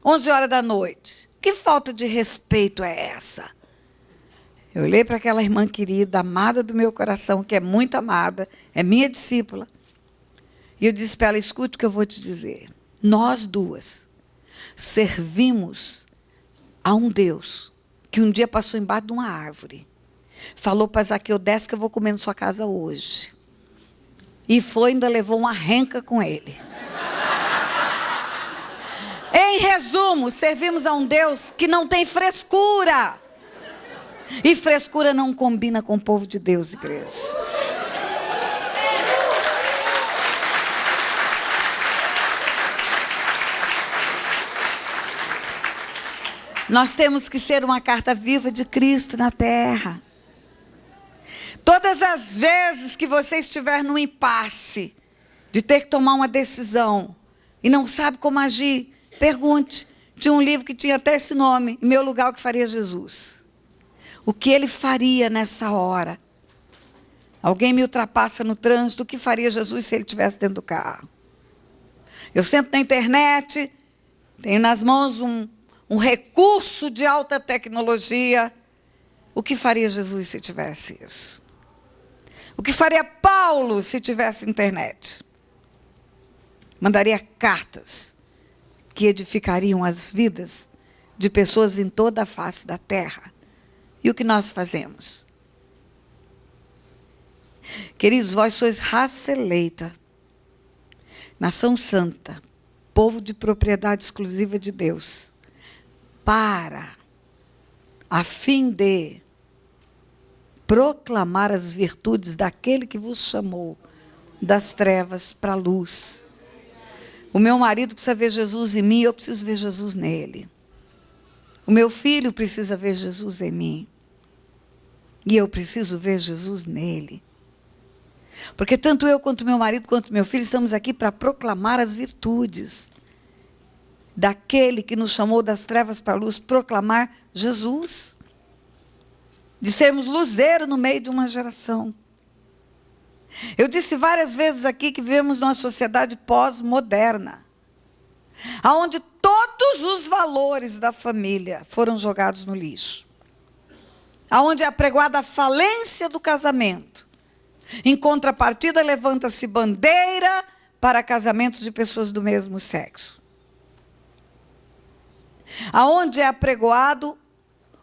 11 horas da noite? Que falta de respeito é essa? Eu olhei para aquela irmã querida, amada do meu coração, que é muito amada, é minha discípula. E eu disse para ela, escute o que eu vou te dizer. Nós duas servimos a um Deus que um dia passou embaixo de uma árvore. Falou para Zaqueu, desce que eu vou comer na sua casa hoje. E foi, ainda levou uma renca com ele. Em resumo, servimos a um Deus que não tem frescura. E frescura não combina com o povo de Deus, igreja. Nós temos que ser uma carta viva de Cristo na terra. Todas as vezes que você estiver num impasse, de ter que tomar uma decisão, e não sabe como agir, pergunte. Tinha um livro que tinha até esse nome, Em Meu Lugar, o que faria Jesus? O que ele faria nessa hora? Alguém me ultrapassa no trânsito, o que faria Jesus se ele estivesse dentro do carro? Eu sento na internet, tenho nas mãos um recurso de alta tecnologia. O que faria Jesus se tivesse isso? O que faria Paulo se tivesse internet? Mandaria cartas que edificariam as vidas de pessoas em toda a face da terra. E o que nós fazemos? Queridos, vós sois raça eleita, nação santa, povo de propriedade exclusiva de Deus, a fim de proclamar as virtudes daquele que vos chamou das trevas para a luz. O meu marido precisa ver Jesus em mim, eu preciso ver Jesus nele. O meu filho precisa ver Jesus em mim. E eu preciso ver Jesus nele. Porque tanto eu, quanto meu marido, quanto meu filho, estamos aqui para proclamar as virtudes daquele que nos chamou das trevas para a luz, proclamar Jesus. De sermos luzeiro no meio de uma geração. Eu disse várias vezes aqui que vivemos numa sociedade pós-moderna, onde todos os valores da família foram jogados no lixo. aonde é apregoada a falência do casamento. Em contrapartida, levanta-se bandeira para casamentos de pessoas do mesmo sexo. Aonde é apregoado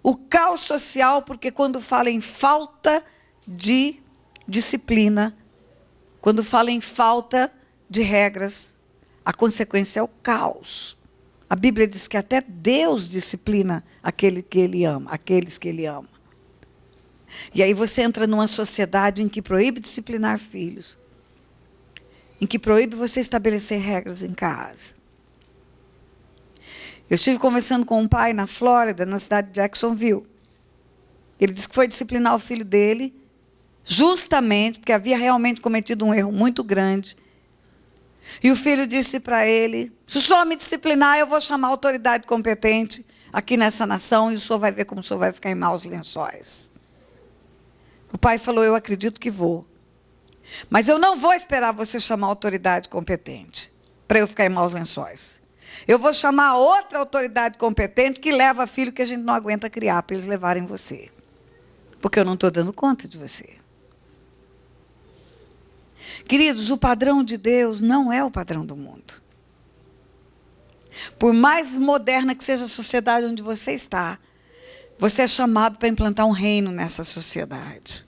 o caos social, porque quando fala em falta de disciplina, quando fala em falta de regras, a consequência é o caos. A Bíblia diz que até Deus disciplina aqueles que Ele ama. E aí você entra numa sociedade em que proíbe disciplinar filhos, em que proíbe você estabelecer regras em casa. Eu estive conversando com um pai na Flórida, na cidade de Jacksonville. Ele disse que foi disciplinar o filho dele, justamente porque havia realmente cometido um erro muito grande. E o filho disse para ele: se o senhor me disciplinar, eu vou chamar a autoridade competente aqui nessa nação e o senhor vai ver como o senhor vai ficar em maus lençóis. O pai falou: eu acredito que vou. Mas eu não vou esperar você chamar a autoridade competente para eu ficar em maus lençóis. Eu vou chamar outra autoridade competente que leva filho que a gente não aguenta criar para eles levarem você. Porque eu não estou dando conta de você. Queridos, o padrão de Deus não é o padrão do mundo. Por mais moderna que seja a sociedade onde você está, você é chamado para implantar um reino nessa sociedade.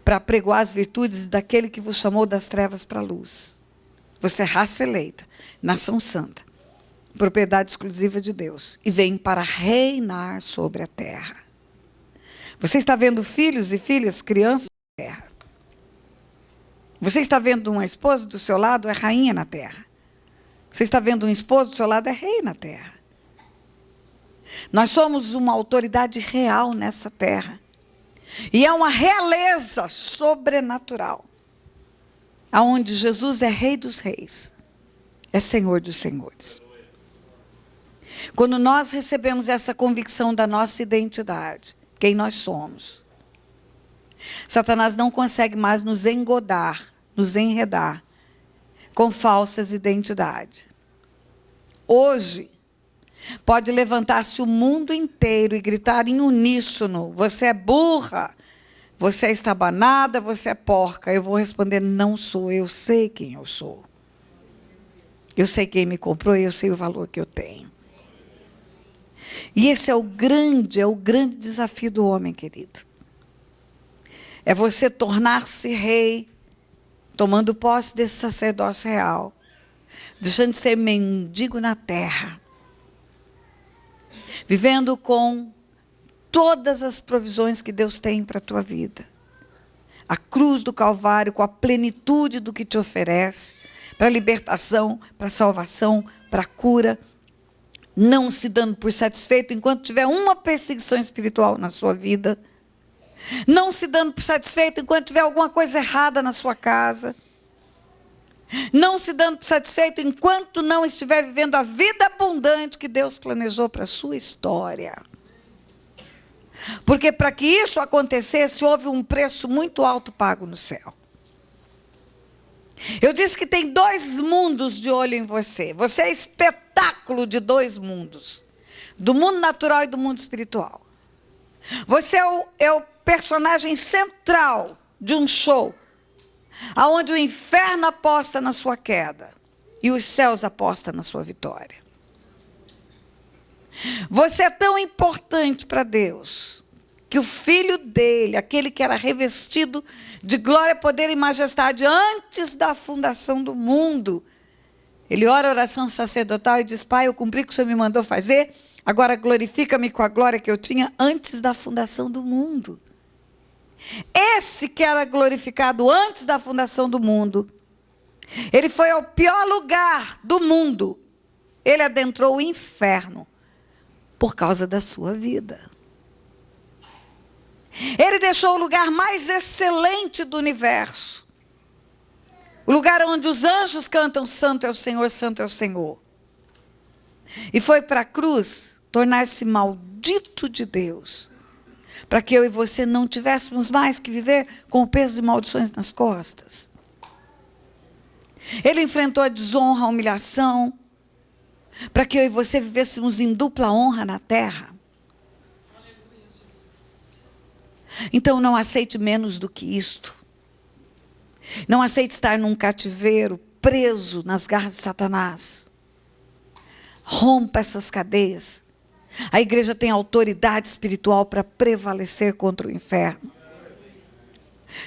Para apregoar as virtudes daquele que vos chamou das trevas para a luz. Você é raça eleita, nação santa, propriedade exclusiva de Deus. E vem para reinar sobre a terra. Você está vendo filhos e filhas, crianças na terra. Você está vendo uma esposa do seu lado, é rainha na terra. Você está vendo um esposo do seu lado, é rei na terra. Nós somos uma autoridade real nessa terra. E é uma realeza sobrenatural. Aonde Jesus é rei dos reis. É senhor dos senhores. Quando nós recebemos essa convicção da nossa identidade, quem nós somos, Satanás não consegue mais nos engodar, nos enredar com falsas identidades. Hoje, pode levantar-se o mundo inteiro e gritar em uníssono: você é burra, você é estabanada, você é porca. Eu vou responder: não sou, eu sei quem eu sou. Eu sei quem me comprou e eu sei o valor que eu tenho. E esse é o grande desafio do homem, querido. É você tornar-se rei, tomando posse desse sacerdócio real, deixando de ser mendigo na terra, vivendo com todas as provisões que Deus tem para a tua vida. A cruz do Calvário, com a plenitude do que te oferece, para a libertação, para a salvação, para a cura, não se dando por satisfeito enquanto tiver uma perseguição espiritual na sua vida, não se dando por satisfeito enquanto tiver alguma coisa errada na sua casa, não se dando por satisfeito enquanto não estiver vivendo a vida abundante que Deus planejou para a sua história. Porque para que isso acontecesse, houve um preço muito alto pago no céu. Eu disse que tem 2 mundos de olho em você. Você é espetáculo de 2 mundos. Do mundo natural e do mundo espiritual. Você é o personagem central de um show, aonde o inferno aposta na sua queda e os céus apostam na sua vitória. Você é tão importante para Deus que o filho dele, aquele que era revestido de glória, poder e majestade antes da fundação do mundo, ele ora a oração sacerdotal e diz: Pai, eu cumpri o que o Senhor me mandou fazer, agora glorifica-me com a glória que eu tinha antes da fundação do mundo. Esse que era glorificado antes da fundação do mundo, ele foi ao pior lugar do mundo, ele adentrou o inferno por causa da sua vida. Ele deixou o lugar mais excelente do universo, o lugar onde os anjos cantam santo é o Senhor, santo é o Senhor, e foi para a cruz tornar-se maldito de Deus, para que eu e você não tivéssemos mais que viver com o peso de maldições nas costas. Ele enfrentou a desonra, a humilhação, para que eu e você vivêssemos em dupla honra na terra. Então não aceite menos do que isto. Não aceite estar num cativeiro, preso nas garras de Satanás. Rompa essas cadeias. A igreja tem autoridade espiritual para prevalecer contra o inferno.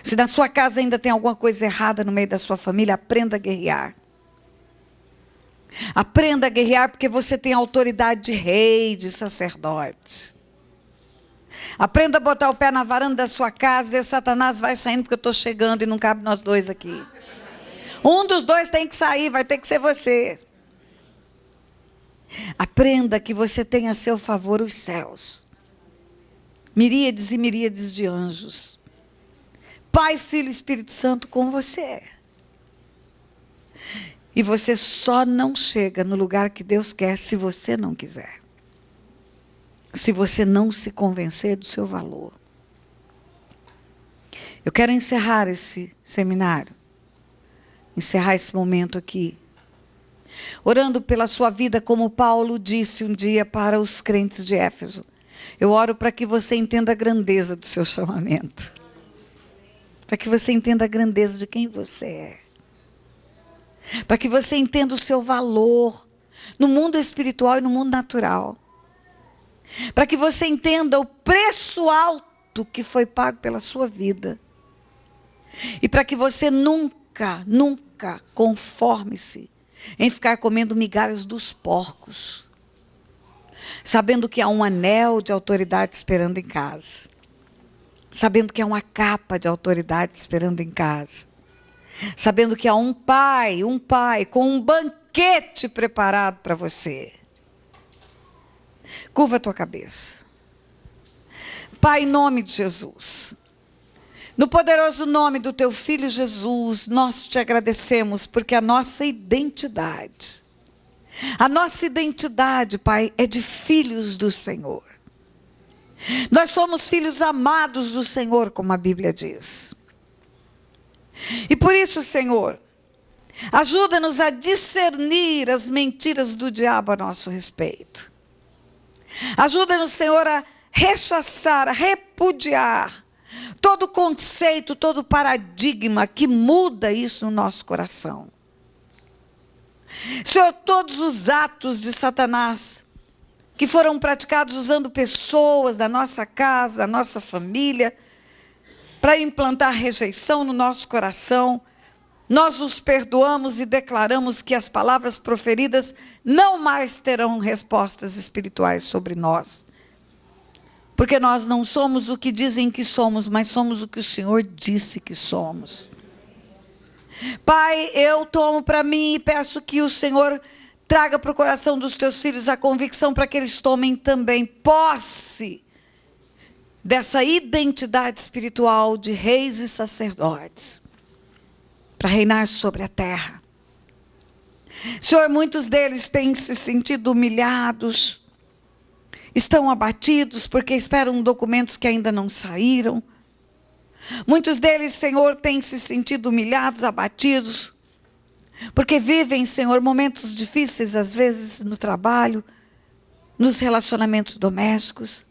Se na sua casa ainda tem alguma coisa errada no meio da sua família, aprenda a guerrear. Aprenda a guerrear porque você tem autoridade de rei, de sacerdote. Aprenda a botar o pé na varanda da sua casa e Satanás vai saindo porque eu estou chegando e não cabe nós dois aqui. Um dos dois tem que sair, vai ter que ser você. Aprenda que você tem a seu favor os céus. Miríades e miríades de anjos. Pai, Filho e Espírito Santo com você. E você só não chega no lugar que Deus quer se você não quiser. Se você não se convencer do seu valor. Eu quero encerrar esse seminário. Encerrar esse momento aqui. Orando pela sua vida, como Paulo disse um dia para os crentes de Éfeso. Eu oro para que você entenda a grandeza do seu chamamento. Para que você entenda a grandeza de quem você é. Para que você entenda o seu valor no mundo espiritual e no mundo natural. Para que você entenda o preço alto que foi pago pela sua vida. E para que você nunca conforme-se em ficar comendo migalhas dos porcos. Sabendo que há um anel de autoridade esperando em casa. Sabendo que há uma capa de autoridade esperando em casa. Sabendo que há um pai com um banquete preparado para você. Curva a tua cabeça. Pai, em nome de Jesus. No poderoso nome do teu Filho Jesus, nós te agradecemos porque a nossa identidade, Pai, é de filhos do Senhor. Nós somos filhos amados do Senhor, como a Bíblia diz. E por isso, Senhor, ajuda-nos a discernir as mentiras do diabo a nosso respeito. Ajuda-nos, Senhor, a rechaçar, a repudiar todo conceito, todo paradigma que muda isso no nosso coração. Senhor, todos os atos de Satanás que foram praticados usando pessoas da nossa casa, da nossa família, para implantar rejeição no nosso coração, nós os perdoamos e declaramos que as palavras proferidas não mais terão respostas espirituais sobre nós. Porque nós não somos o que dizem que somos, mas somos o que o Senhor disse que somos. Pai, eu tomo para mim e peço que o Senhor traga para o coração dos teus filhos a convicção para que eles tomem também posse dessa identidade espiritual de reis e sacerdotes, para reinar sobre a terra. Senhor, muitos deles têm se sentido humilhados, estão abatidos porque esperam documentos que ainda não saíram. Muitos deles, Senhor, têm se sentido humilhados, abatidos, porque vivem, Senhor, momentos difíceis, às vezes no trabalho, nos relacionamentos domésticos.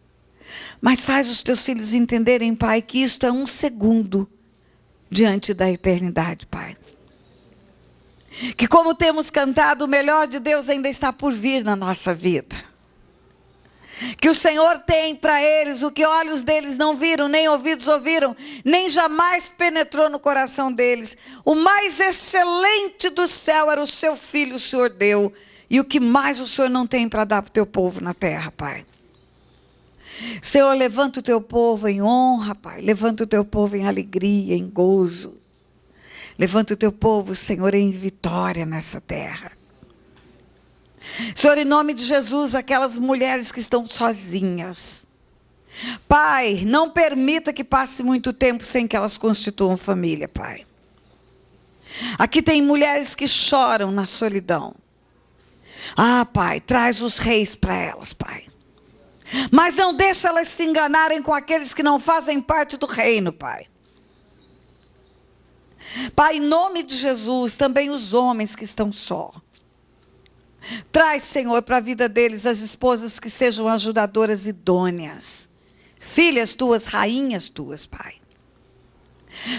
Mas faz os teus filhos entenderem, Pai, que isto é um segundo diante da eternidade, Pai. Que como temos cantado, o melhor de Deus ainda está por vir na nossa vida. Que o Senhor tem para eles o que olhos deles não viram, nem ouvidos ouviram, nem jamais penetrou no coração deles. O mais excelente do céu era o seu Filho, o Senhor deu. E o que mais o Senhor não tem para dar para o teu povo na terra, Pai. Senhor, levanta o teu povo em honra, Pai. Levanta o teu povo em alegria, em gozo. Levanta o teu povo, Senhor, em vitória nessa terra. Senhor, em nome de Jesus, aquelas mulheres que estão sozinhas. Pai, não permita que passe muito tempo sem que elas constituam família, Pai. Aqui tem mulheres que choram na solidão. Ah, Pai, traz os reis para elas, Pai. Mas não deixa elas se enganarem com aqueles que não fazem parte do reino, Pai. Pai, em nome de Jesus, também os homens que estão só. Traz, Senhor, para a vida deles as esposas que sejam ajudadoras idôneas, filhas tuas, rainhas tuas, Pai.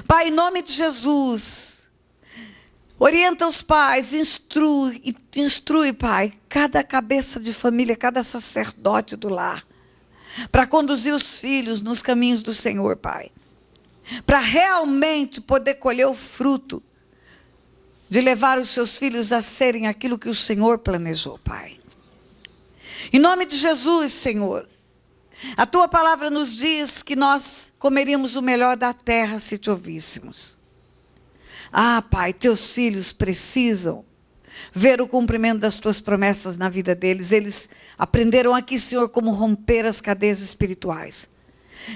Pai, em nome de Jesus, orienta os pais, instrui, Pai, cada cabeça de família, cada sacerdote do lar, para conduzir os filhos nos caminhos do Senhor, Pai. Para realmente poder colher o fruto de levar os seus filhos a serem aquilo que o Senhor planejou, Pai. Em nome de Jesus, Senhor, a Tua palavra nos diz que nós comeríamos o melhor da terra se Te ouvíssemos. Ah, Pai, Teus filhos precisam ver o cumprimento das Tuas promessas na vida deles. Eles aprenderam aqui, Senhor, como romper as cadeias espirituais.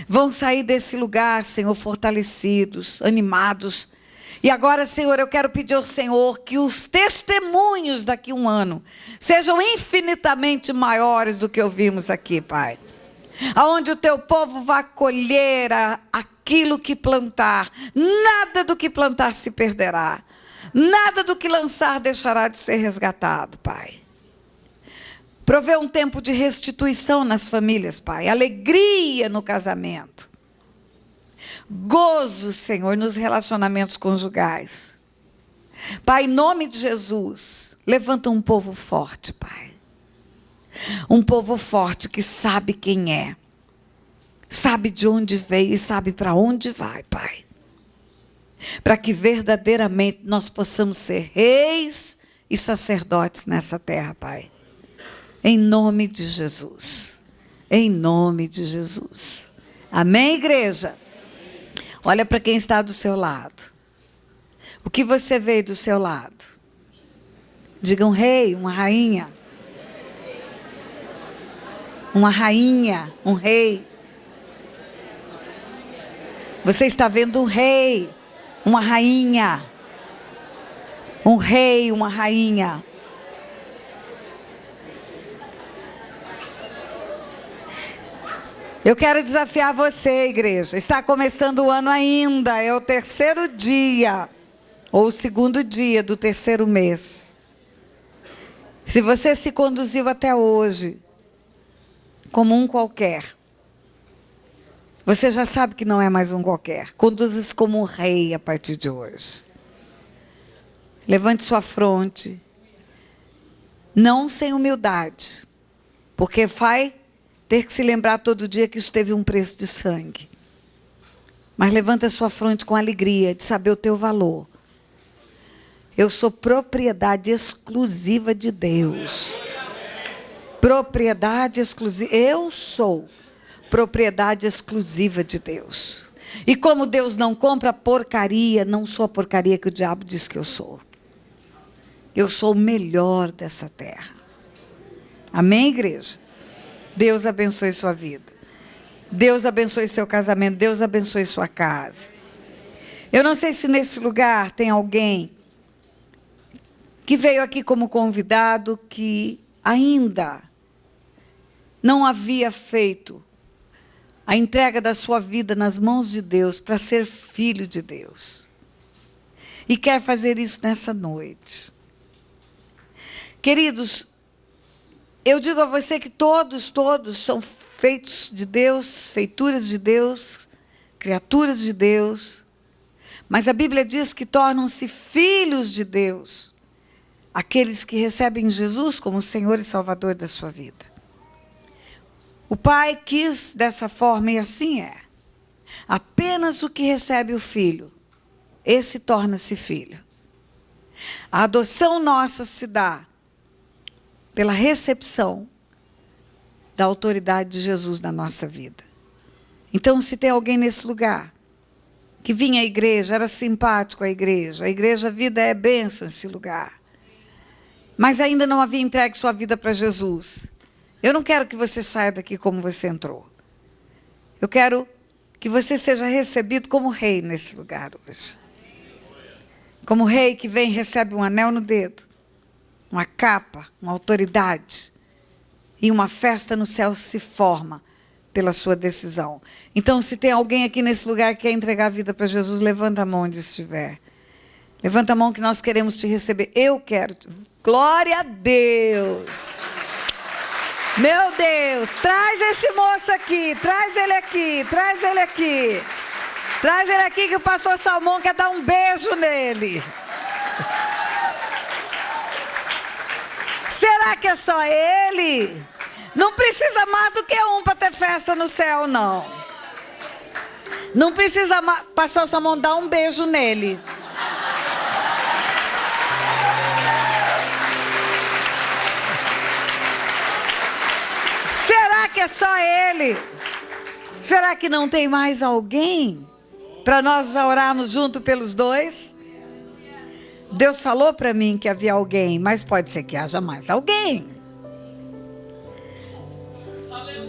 Vão sair desse lugar, Senhor, fortalecidos, animados. E agora, Senhor, eu quero pedir ao Senhor que os testemunhos daqui a um ano sejam infinitamente maiores do que ouvimos aqui, Pai. Aonde o Teu povo vai colher aquilo que plantar. Nada do que plantar se perderá. Nada do que lançar deixará de ser resgatado, Pai. Provê um tempo de restituição nas famílias, Pai. Alegria no casamento. Gozo, Senhor, nos relacionamentos conjugais. Pai, em nome de Jesus, levanta um povo forte, Pai. Um povo forte que sabe quem é. Sabe de onde veio e sabe para onde vai, Pai. Para que verdadeiramente nós possamos ser reis e sacerdotes nessa terra, Pai. Em nome de Jesus. Em nome de Jesus. Amém, igreja? Olha para quem está do seu lado. O que você vê do seu lado? Diga um rei, uma rainha. Uma rainha, um rei. Você está vendo um rei, uma rainha. Um rei, uma rainha. Eu quero desafiar você, igreja. Está começando o ano ainda, é o 3º dia, ou o 2º dia do 3º mês. Se você se conduziu até hoje como um qualquer, você já sabe que não é mais um qualquer. Conduza-se como um rei a partir de hoje. Levante sua fronte, não sem humildade, porque vai ter que se lembrar todo dia que isso teve um preço de sangue. Mas levanta sua fronte com alegria de saber o teu valor. Eu sou propriedade exclusiva de Deus. Propriedade exclusiva. Eu sou propriedade exclusiva de Deus. E como Deus não compra porcaria, não sou a porcaria que o diabo diz que eu sou. Eu sou o melhor dessa terra. Amém, igreja? Deus abençoe sua vida. Deus abençoe seu casamento. Deus abençoe sua casa. Eu não sei se nesse lugar tem alguém que veio aqui como convidado que ainda não havia feito a entrega da sua vida nas mãos de Deus para ser filho de Deus. E quer fazer isso nessa noite. Queridos, eu digo a você que todos são feitos de Deus, feituras de Deus, criaturas de Deus. Mas a Bíblia diz que tornam-se filhos de Deus aqueles que recebem Jesus como Senhor e Salvador da sua vida. O Pai quis dessa forma e assim é. Apenas o que recebe o Filho, esse torna-se filho. A adoção nossa se dá pela recepção da autoridade de Jesus na nossa vida. Então, se tem alguém nesse lugar que vinha à igreja, era simpático à igreja, a igreja Vida é bênção esse lugar, mas ainda não havia entregue sua vida para Jesus, eu não quero que você saia daqui como você entrou. Eu quero que você seja recebido como rei nesse lugar hoje. Como rei que vem e recebe um anel no dedo, uma capa, uma autoridade, e uma festa no céu se forma pela sua decisão. Então, se tem alguém aqui nesse lugar que quer entregar a vida para Jesus, levanta a mão onde estiver. Levanta a mão que nós queremos te receber. Eu quero. Glória a Deus. Meu Deus, traz esse moço aqui, traz ele aqui, traz ele aqui. Traz ele aqui que o pastor Salmão quer dar um beijo nele. Será que é só ele? Não precisa mais do que um para ter festa no céu, não. Não precisa mais, pastor Salmão, dar um beijo nele. Será que é só ele? Será que não tem mais alguém para nós orarmos junto pelos dois? Deus falou para mim que havia alguém, mas pode ser que haja mais alguém.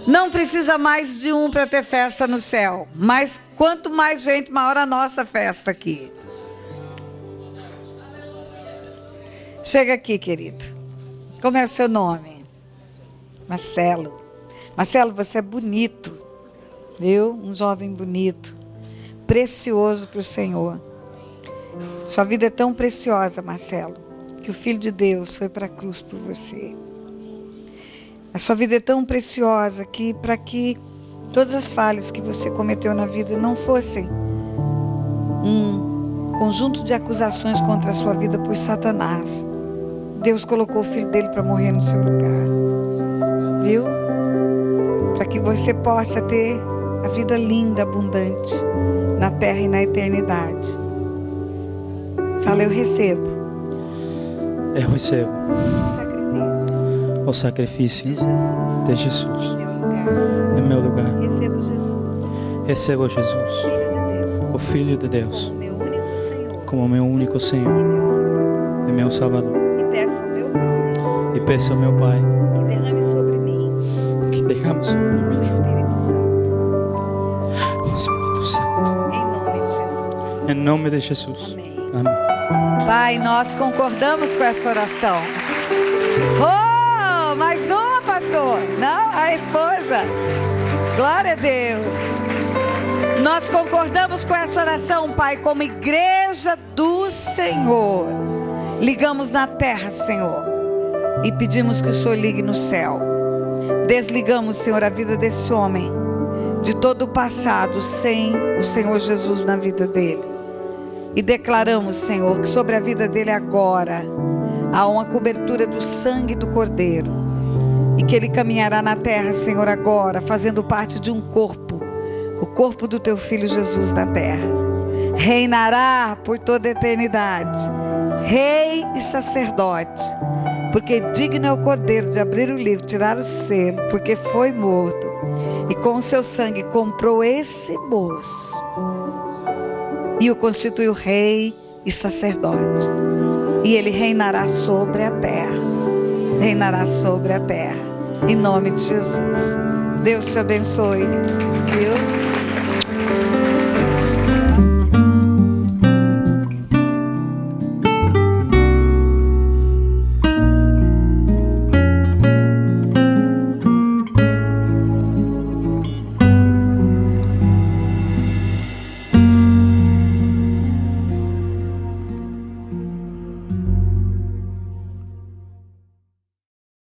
Não precisa mais de um para ter festa no céu, mas quanto mais gente, maior a nossa festa aqui. Chega aqui, querido. Como é o seu nome? Marcelo. Marcelo, você é bonito, viu? Um jovem bonito, precioso para o Senhor. Sua vida é tão preciosa, Marcelo, que o Filho de Deus foi para a cruz por você. A sua vida é tão preciosa que para que todas as falhas que você cometeu na vida não fossem um conjunto de acusações contra a sua vida por Satanás, Deus colocou o Filho dele para morrer no seu lugar. Viu? Para que você possa ter a vida linda, abundante, na terra e na eternidade. Fala, eu recebo. Eu recebo O sacrifício de Jesus em meu lugar. Recebo Jesus. Recebo Jesus, Filho de Deus, o Filho de Deus, como meu único Senhor como meu único Senhor e meu Salvador. e meu Salvador. E peço ao meu Pai E peço ao meu Pai que derrame sobre mim que derrame sobre o mim Espírito Santo, o Espírito Santo. em nome de Jesus. Em nome de Jesus. Amém. Amém. Pai, nós concordamos com essa oração. Oh, mais uma, pastor. Não, a esposa. Glória a Deus. Nós concordamos com essa oração, Pai, como igreja do Senhor. Ligamos na terra, Senhor, e pedimos que o Senhor ligue no céu. Desligamos, Senhor, a vida desse homem de todo o passado sem o Senhor Jesus na vida dele. E declaramos, Senhor, que sobre a vida dele agora há uma cobertura do sangue do Cordeiro. E que ele caminhará na terra, Senhor, agora, fazendo parte de um corpo. O corpo do teu Filho Jesus na terra. Reinará por toda a eternidade. Rei e sacerdote. Porque digno é o Cordeiro de abrir o livro, tirar o selo, porque foi morto. E com o seu sangue comprou esse moço. E o constituiu rei e sacerdote. E ele reinará sobre a terra. Reinará sobre a terra. Em nome de Jesus. Deus te abençoe.